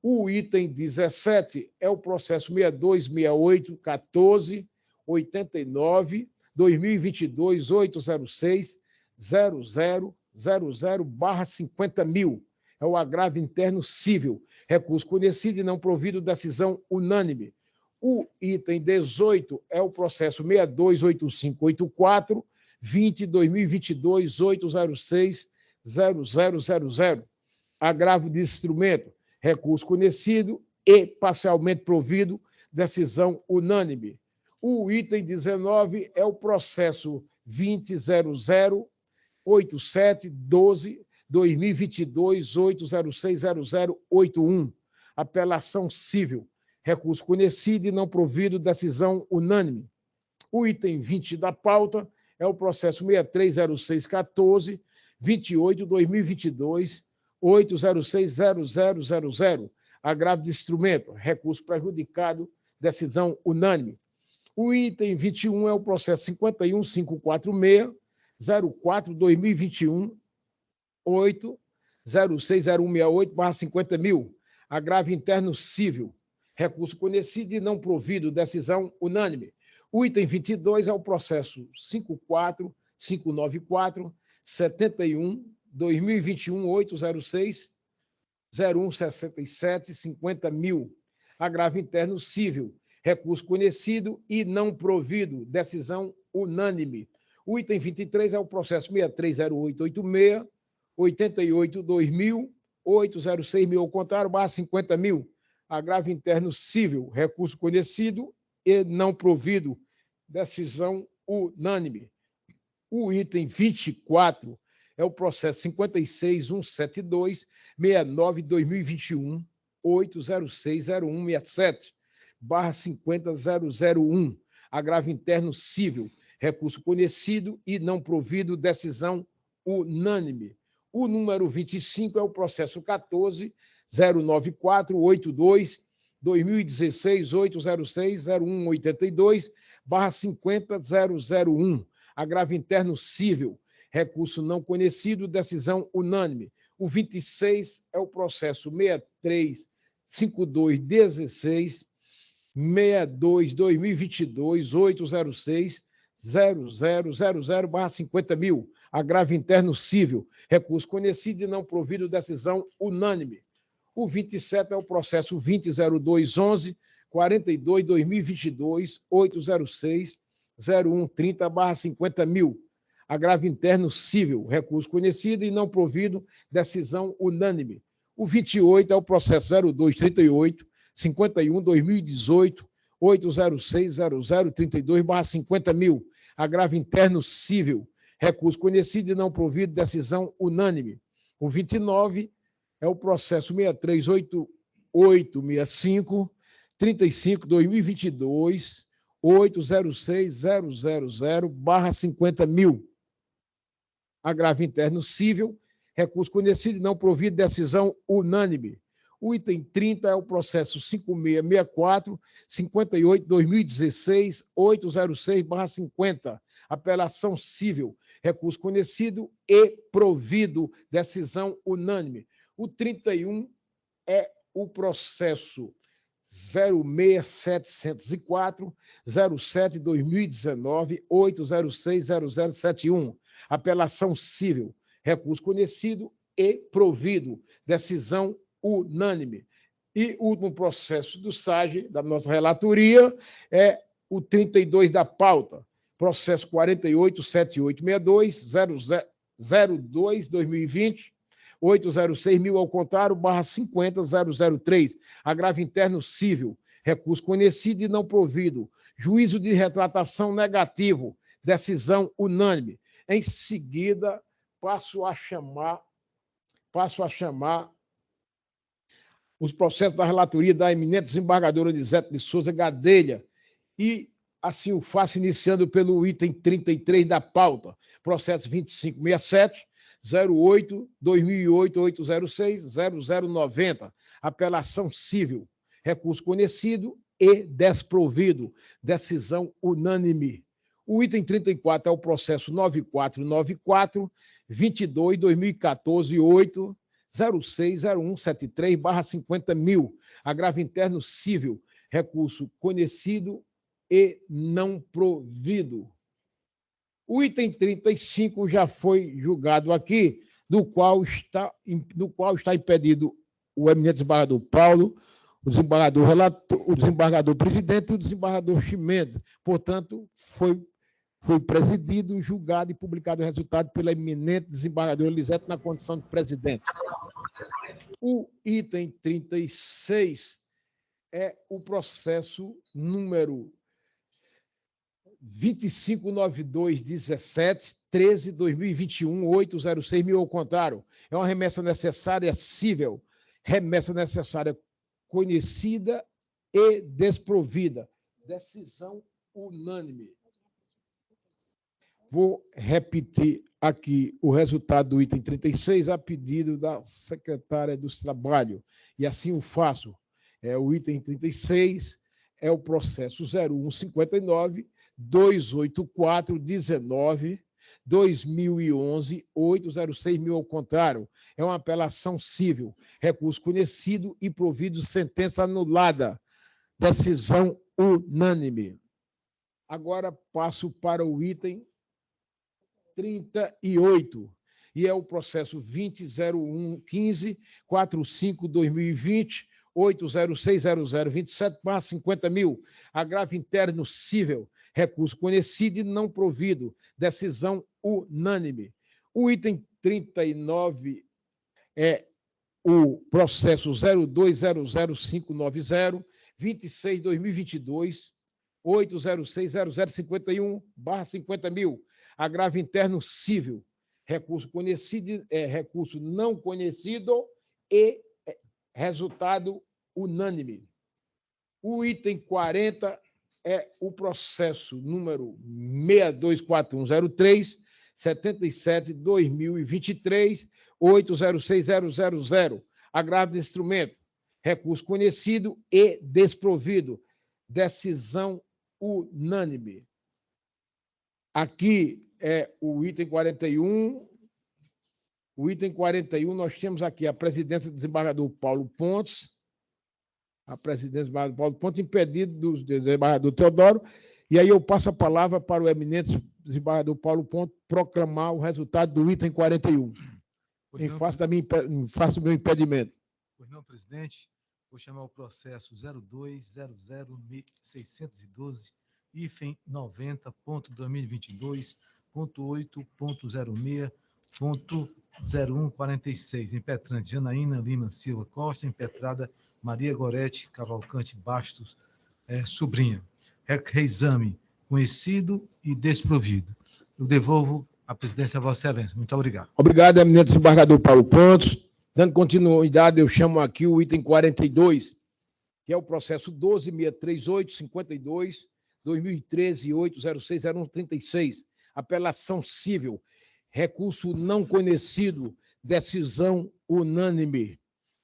O item 17 é o processo 6268-14-89-2022-806-0000/50 mil. É o agravo interno civil. Recurso conhecido e não provido, decisão unânime. O item 18 é o processo 628584-20.2022-806-0000. Agravo de instrumento, recurso conhecido e parcialmente provido, decisão unânime. O item 19 é o processo 20.008712/2022-806.0081. Apelação civil, recurso conhecido e não provido, decisão unânime. O item 20 da pauta é o processo 630614-28/2022-806.0000. Agravo de instrumento, recurso prejudicado, decisão unânime. O item 21 é o processo 51.546-04-2021-8060168/50 mil. Agravo interno civil, recurso conhecido e não provido, decisão unânime. O item 22 é o processo 54591-2021-806-0167/50 mil. Agravo interno civil, recurso conhecido e não provido, decisão unânime. O item 23 é o processo 630886-88-2000-806 ao contrário, /50 mil. Agravo interno civil, recurso conhecido e não provido, decisão unânime. O item 24 é o processo 56.172.69.2021-806.0167/50.001. Agravo interno civil, recurso conhecido e não provido, decisão unânime. O número 25 é o processo 14.094.82.2016.806.0182/50.001. Agravo interno civil, recurso não conhecido, decisão unânime. O 26 é o processo 6352-16-62-2022-806.0000/50 mil. Agravo interno civil, recurso conhecido e não provido, decisão unânime. O 27 é o processo 20.0211-42.2022-806.0130/50 mil. Agravo interno civil, recurso conhecido e não provido, decisão unânime. O 28 é o processo 0238-51-2018-806.0032/50 mil. Agravo interno civil, recurso conhecido e não provido, decisão unânime. O 29 é o processo 638865-35-2022-806.000/50 mil. Agravo interno civil, recurso conhecido e não provido, decisão unânime. O item 30 é o processo 5664-58-2016-806/50. Apelação civil, recurso conhecido e provido, decisão unânime. O 31 é o processo 06704-07-2019-806.0071. Apelação civil, recurso conhecido e provido, decisão unânime. E o último processo do SAGE, da nossa relatoria, é o 32 da pauta, processo 487862-02-2020, 806.000 ao contrário, /50.003, agravo interno civil, recurso conhecido e não provido, juízo de retratação negativo, decisão unânime. Em seguida, passo a chamar os processos da relatoria da eminente desembargadora Elisete de Souza Gadelha e assim o faço iniciando pelo item 33 da pauta, processo 2567, 08, 2008, 806, 0090, apelação civil, recurso conhecido e desprovido, decisão unânime. O item 34 é o processo 9494, 22, 2014, 8, 060173/50.000, agravo interno civil, recurso conhecido e não provido. O item 35 já foi julgado aqui, do qual está impedido o eminente desembargador Paulo, o desembargador relator, o desembargador presidente e o desembargador Chimenez. Portanto, foi presidido, julgado e publicado o resultado pela eminente desembargadora Elisete na condição de presidente. O item 36 é o processo número 259217-13-2021, 806.000 ao contrário. É uma remessa necessária cível, remessa necessária conhecida e desprovida. Decisão unânime. Vou repetir aqui o resultado do item 36 a pedido da secretária dos Trabalhos, e assim o faço. O item 36 é o processo 0159 28419 2011 806.000 ao contrário. É uma apelação cível, recurso conhecido e provido sentença anulada, decisão unânime. Agora passo para o item 38, e é o processo 20.0115.45.2020, 806.0027/50.000, agravo interno cível, recurso conhecido e não provido, decisão unânime. O item 39 é o processo 02.00590, 26.2022, 806.0051/50.000, agravo interno cível, recurso conhecido, recurso não conhecido e resultado unânime. O item 40 é o processo número 624103, 77/2023, 806.000, agravo de instrumento, recurso conhecido e desprovido, decisão unânime. Aqui é o item 41. O item 41, nós temos aqui a presidência do desembargador Paulo Pontes, impedido do desembargador Teodoro, e aí eu passo a palavra para o eminente desembargador Paulo Pontes proclamar o resultado do item 41. Em face do meu impedimento. Pois não, presidente, vou chamar o processo 02.00612, hífen 90.2022.8.06.0146, impetrante Janaína Lima Silva Costa, impetrada Maria Gorete Cavalcante Bastos, sobrinha. Reexame conhecido e desprovido. Eu devolvo a presidência a Vossa Excelência. Muito obrigado. Obrigado, eminente desembargador Paulo Pontes. Dando continuidade, eu chamo aqui o item 42, que é o processo 12.638.52, 2013, 806.0136, apelação cível, recurso não conhecido, decisão unânime.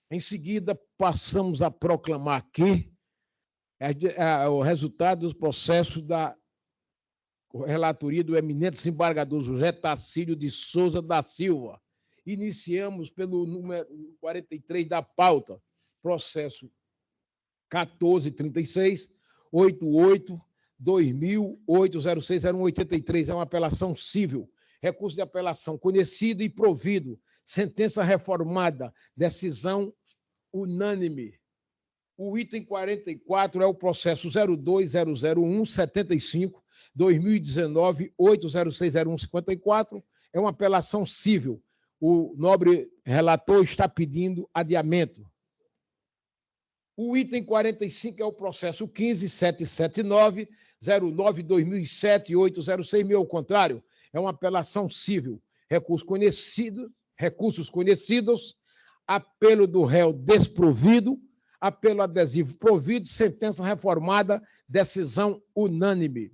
Em seguida, passamos a proclamar aqui o resultado dos processos da relatoria do eminente desembargador José Tacílio de Souza da Silva. Iniciamos pelo número 43 da pauta, processo 1436, 88/2008-060183, é uma apelação cível, recurso de apelação conhecido e provido, sentença reformada, decisão unânime. O item 44 é o processo 0200175, 2019-8060154, é uma apelação cível. O nobre relator está pedindo adiamento. O item 45 é o processo 15.779.09.2007.806, ao contrário, é uma apelação cível. Recursos conhecidos, apelo do réu desprovido, apelo adesivo provido, sentença reformada, decisão unânime.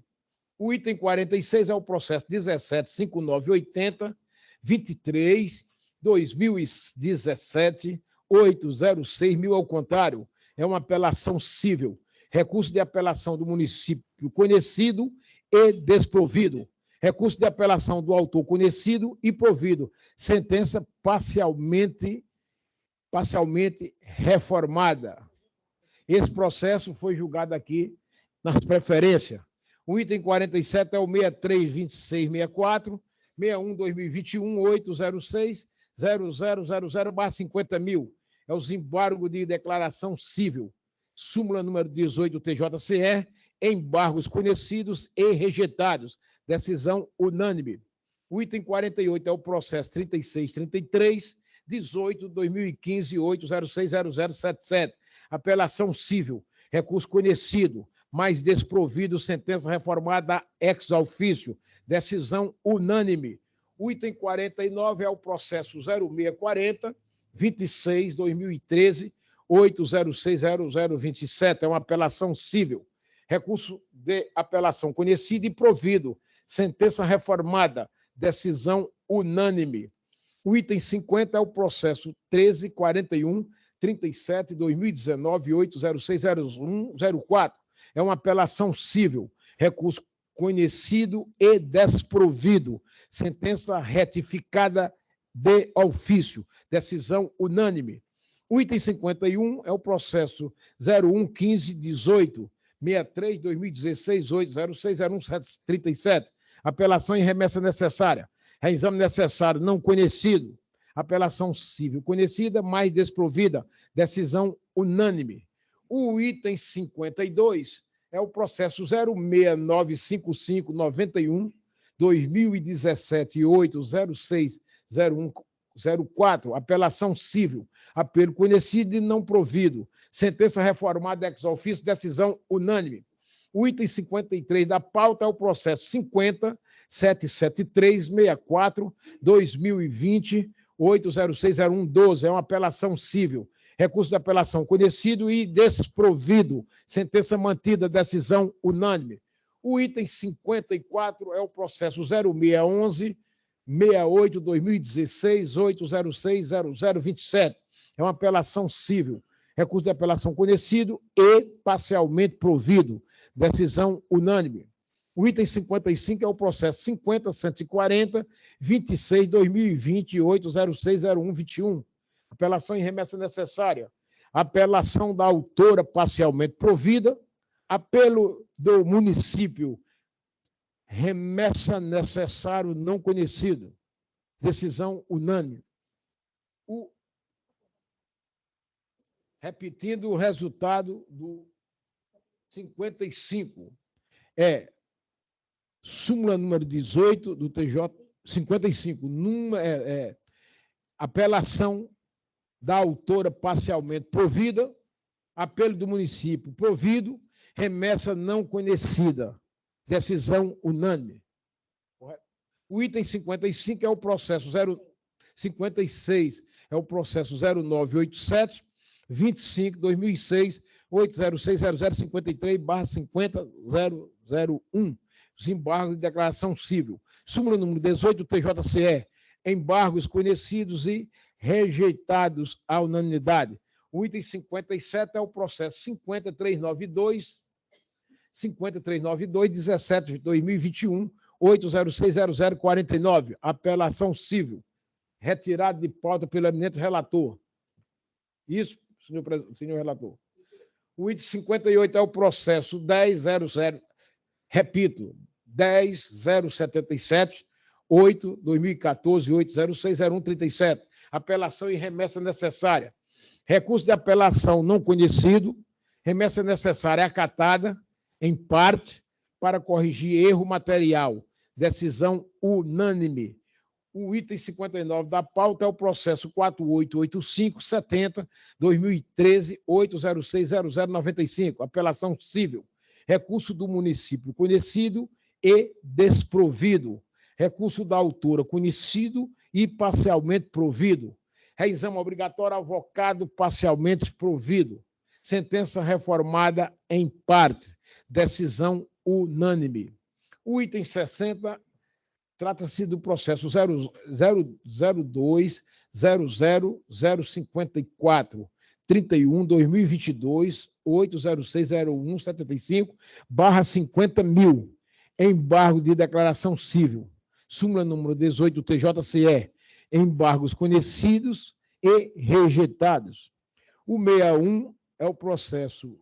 O item 46 é o processo 17.5980.23.2017.806, ao contrário, é uma apelação cível. Recurso de apelação do município conhecido e desprovido. Recurso de apelação do autor conhecido e provido. Sentença parcialmente reformada. Esse processo foi julgado aqui nas preferências. O item 47 é o 632664, 61-2021-806-0000/50 é o desembargo de declaração cível. Súmula número 18 do TJCE, embargos conhecidos e rejeitados. Decisão unânime. O item 48 é o processo 3633, 18/2015-8060077. Apelação cível. Recurso conhecido, mas desprovido, sentença reformada ex ofício. Decisão unânime. O item 49 é o processo 0640, 26/2013-8060027. É uma apelação cível. Recurso de apelação conhecido e provido. Sentença reformada. Decisão unânime. O item 50 é o processo 1341-37-2019-8060104. É uma apelação cível. Recurso conhecido e desprovido. Sentença retificada de ofício. Decisão unânime. O item 51 é o processo 01-15-18-63-2016-806-0137. Apelação em remessa necessária. Reexame necessário não conhecido. Apelação cível conhecida, mas desprovida. Decisão unânime. O item 52 é o processo 06955-91-2017-806-0104. Apelação cível. Apelo conhecido e não provido. Sentença reformada ex ofício. Decisão unânime. O item 53 da pauta é o processo 50.77364-2020-8060112. É uma apelação cível. Recurso de apelação conhecido e desprovido. Sentença mantida. Decisão unânime. O item 54 é o processo 0611-68-2016-806-0027. É uma apelação cível. Recurso de apelação conhecido e parcialmente provido. Decisão unânime. O item 55 é o processo 50.140-26/2020-806-0121. Apelação em remessa necessária. Apelação da autora parcialmente provida. Apelo do município. Remessa necessário não conhecido. Decisão unânime. Repetindo o resultado do 55. Súmula número 18 do TJ 55. Apelação da autora parcialmente provida, apelo do município provido, remessa não conhecida. Decisão unânime. O item 55 é o processo 56, é o processo 0987 25/2006 8060053/50001. Desembargo de declaração cível. Súmula número 18 do TJCE. Embargos conhecidos e rejeitados à unanimidade. O item 57 é o processo 5392-17/2021-8060049. Apelação cível. Retirado de pauta pelo eminente relator. Isso, senhor relator. O item 58 é o processo 10.00, repito, 10.077-8/2014-806-0137. Apelação e remessa necessária. Recurso de apelação não conhecido. Remessa necessária acatada, em parte, para corrigir erro material. Decisão unânime. O item 59 da pauta é o processo 4885-70-2013-8060095, apelação civil. Recurso do município conhecido e desprovido. Recurso da autora conhecido e parcialmente provido. Reexame obrigatório avocado parcialmente provido. Sentença reformada em parte. Decisão unânime. O item 60 trata-se do processo 002-00054, 31/2022, 8060175/50 mil. Embargo de declaração civil. Súmula número 18 do TJCE. Embargos conhecidos e rejeitados. O 61 é o processo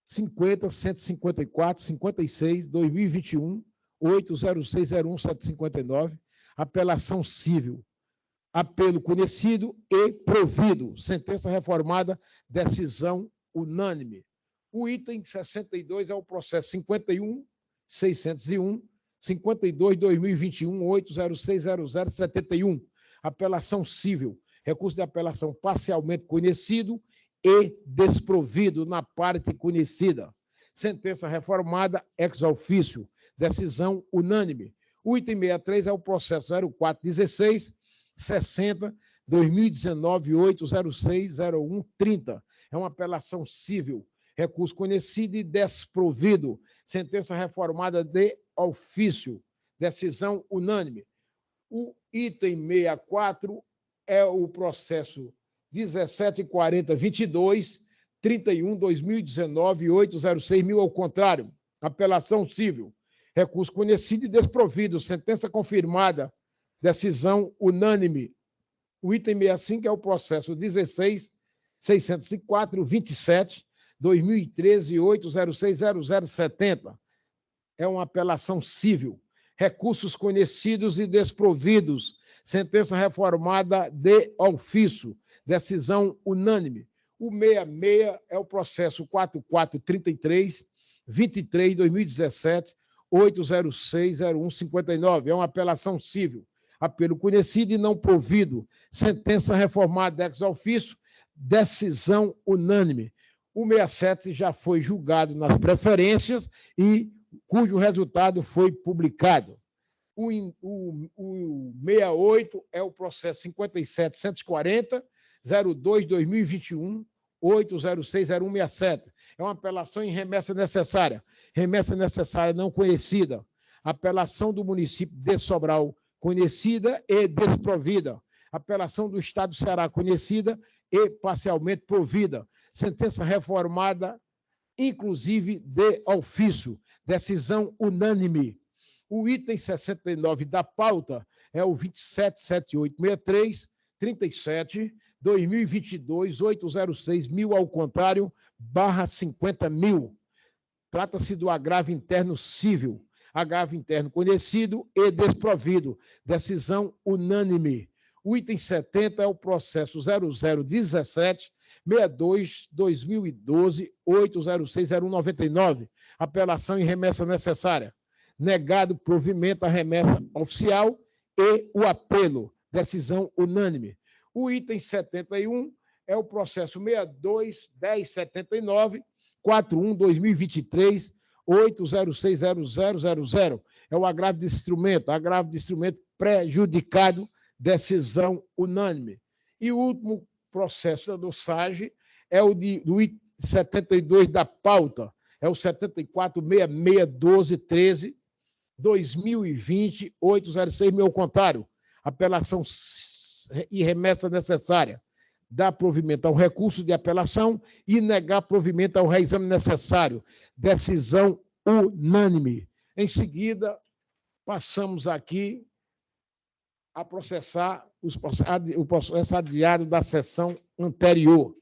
50.154.56/2021, 80601.759, apelação civil. Apelo conhecido e provido. Sentença reformada, decisão unânime. O item 62 é o processo 51.601, 52/2021, 8060071, apelação civil. Recurso de apelação parcialmente conhecido e desprovido na parte conhecida. Sentença reformada ex officio. Decisão unânime. O item 63 é o processo 0416-60-2019-8060130. É uma apelação civil. Recurso conhecido e desprovido. Sentença reformada de ofício. Decisão unânime. O item 64 é o processo 174022, 31/2019, 806.000 ao contrário. Apelação civil. Recurso conhecido e desprovido. Sentença confirmada. Decisão unânime. O item 65 é o processo 16.604.27, 2013, 8060070. É uma apelação civil. Recursos conhecidos e desprovidos. Sentença reformada de ofício. Decisão unânime. O 66 é o processo 4433, 23/2017, 8060159. É uma apelação civil. Apelo conhecido e não provido. Sentença reformada ex ofício. Decisão unânime. O 67 já foi julgado nas preferências e cujo resultado foi publicado. O 68 é o processo 57.140, 02/2021, 8060167. É uma apelação em remessa necessária. Remessa necessária não conhecida. Apelação do município de Sobral, conhecida e desprovida. Apelação do Estado do Ceará, conhecida e parcialmente provida. Sentença reformada, inclusive de ofício. Decisão unânime. O item 69 da pauta é o 277863, 37/2022, 806.000 ao contrário, /50.000. Trata-se do agravo interno civil. Agravo interno conhecido e desprovido. Decisão unânime. O item 70 é o processo 0017-62/2012, 8060199. Apelação em remessa necessária. Negado provimento à remessa oficial e o apelo. Decisão unânime. O item 71 é o processo 62.1079, 41/2023, 8060000. É o agravo de instrumento prejudicado. Decisão unânime. E o último processo do SAGE é o do item 72 da pauta. É o 74661213, 2020, 806.000 ao contrário. Apelação e remessa necessária. Dar provimento ao recurso de apelação e negar provimento ao reexame necessário. Decisão unânime. Em seguida, passamos aqui a processar o processo adiado da sessão anterior.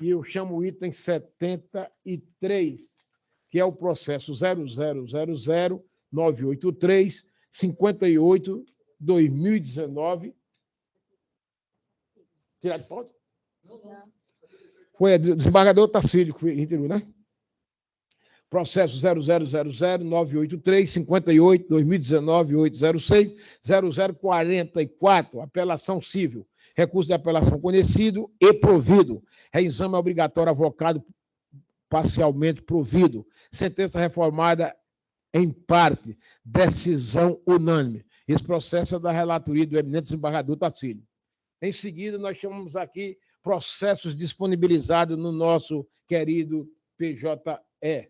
E eu chamo o item 73, que é o processo 0000-983, 58/2019. Tirar de pauta? Foi o desembargador Tacílio que retirou, né? processo 0000-983-58-2019-806-0044, apelação civil, recurso de apelação conhecido e provido, reexame obrigatório avocado parcialmente provido, sentença reformada em parte, decisão unânime. Esse processo é da relatoria do eminente desembargador Tacílio. Em seguida, nós chamamos aqui processos disponibilizados no nosso querido PJE.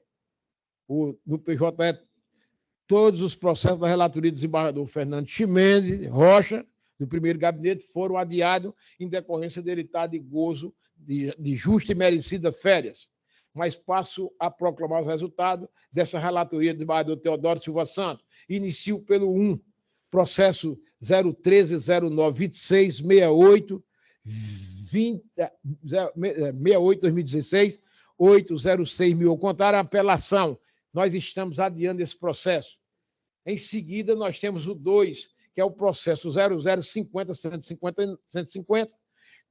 No PJE, todos os processos da relatoria do desembargador Fernando Chimenez Rocha, do primeiro gabinete, foram adiados em decorrência dele estar de gozo de justa e merecida férias. Mas passo a proclamar os resultados dessa relatoria do desembargador Teodoro Silva Santos. Inicio pelo 1, processo 013-0926-68-2016, 806 mil. Ao contrário, a apelação. Nós estamos adiando esse processo. Em seguida, nós temos o 2, que é o processo 0050-150,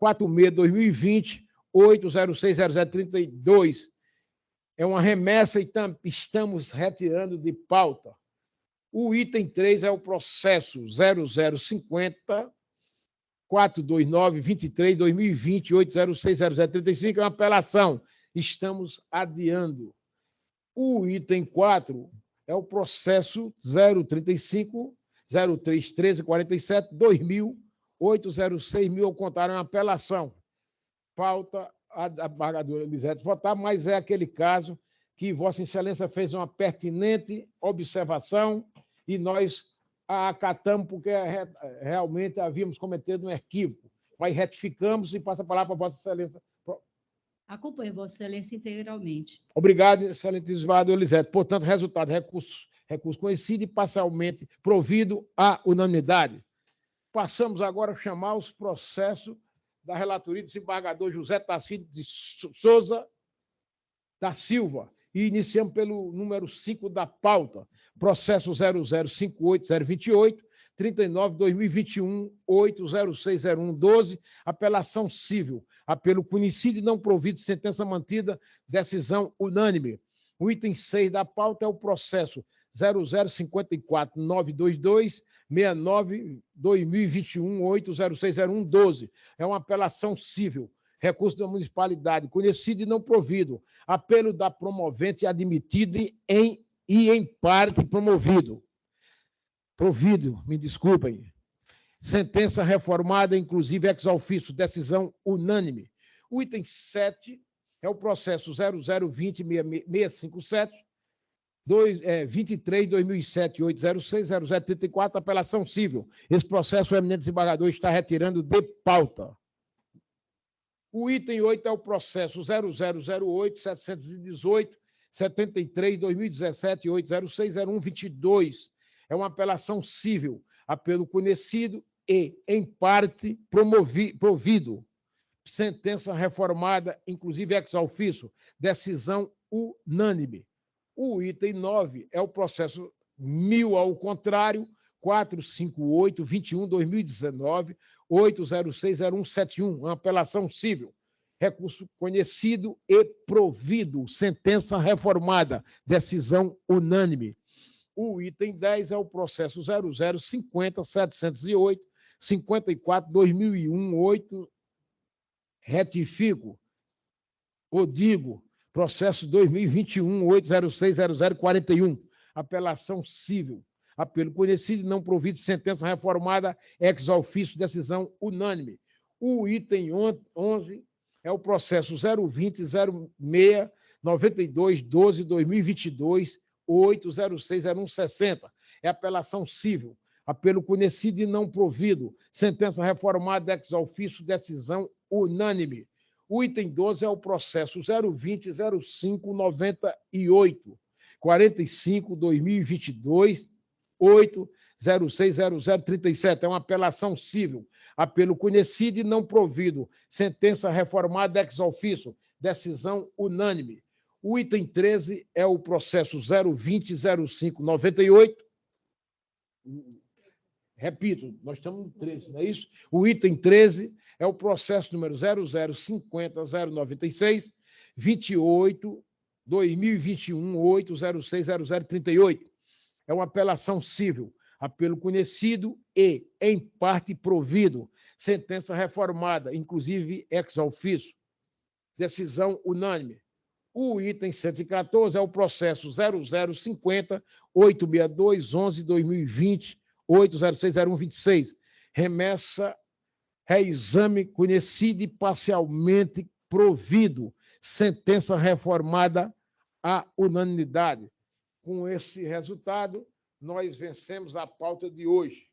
46-2020, 8060032. É uma remessa e estamos retirando de pauta. O item 3 é o processo 0050 429-23, 2020, 8060035, é uma apelação. Estamos adiando. O item 4 é o processo 035-0313-47, 2000, 806 mil, ao contrário, é uma apelação. Falta a desembargadora Elisete votar, mas é aquele caso que Vossa Excelência fez uma pertinente observação e nós a acatamos porque realmente havíamos cometido um equívoco. Mas retificamos e passo a palavra para Vossa Excelência. Acompanho Vossa Excelência integralmente. Obrigado, excelente desembargador Elisete. Portanto, resultado, recurso conhecido e parcialmente provido à unanimidade. Passamos agora a chamar os processos da relatoria do desembargador José Tacílio de Souza da Silva. E iniciamos pelo número 5 da pauta, processo 0058028, 39-2021, 8060112, apelação civil, apelo conhecido e não provido, sentença mantida, decisão unânime. O item 6 da pauta é o processo 0054922, 69-2021, 8060112. É uma apelação civil, recurso da municipalidade, conhecido e não provido, apelo da promovente admitido e em parte promovido. Provido, me desculpem. Sentença reformada, inclusive ex officio, decisão unânime. O item 7 é o processo 0020-657, 23-2007-806-0034, apelação civil. Esse processo o eminente desembargador está retirando de pauta. O item 8 é o processo 0008-718-73-2017-806-0122. É uma apelação civil, apelo conhecido e, em parte, provido. Sentença reformada, inclusive ex officio, decisão unânime. O item 9 é o processo 1000 ao contrário, 458-21-2019, 8060171, uma apelação civil. Recurso conhecido e provido. Sentença reformada, decisão unânime. O item 10 é o processo 0050-708, 54-2001, 8, retifico, ou digo, processo 2021, 8060041, apelação civil, apelo conhecido e não provido, sentença reformada, ex officio, decisão unânime. O item 11 é o processo 020-06-92-12-2022, 8060160, é apelação civil, apelo conhecido e não provido, sentença reformada, ex officio, decisão unânime. O item 12 é o processo 020-05-98, 45-2022, 8060037, é uma apelação civil, apelo conhecido e não provido, sentença reformada ex officio, decisão unânime. O item 13 é o processo 020-05-98, repito, nós estamos no 13, não é isso? O item 13 é o processo número 0050-096, 28 2021-8060038. É uma apelação civil, apelo conhecido e, em parte, provido. Sentença reformada, inclusive ex officio. Decisão unânime. O item 114 é o processo 0050-862-11-2020, 8060126. Remessa, reexame conhecido e parcialmente provido. Sentença reformada à unanimidade. Com esse resultado, nós vencemos a pauta de hoje.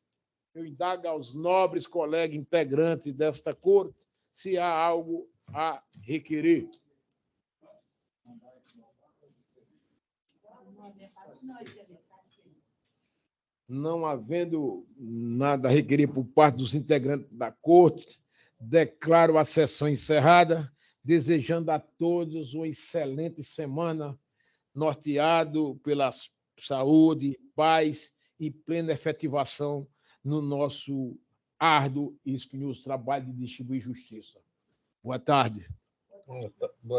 Eu indago aos nobres colegas integrantes desta corte se há algo a requerer. Não havendo nada a requerer por parte dos integrantes da corte, declaro a sessão encerrada, desejando a todos uma excelente semana, norteado pela saúde, paz e plena efetivação no nosso árduo e espinhoso trabalho de distribuir justiça. Boa tarde. Boa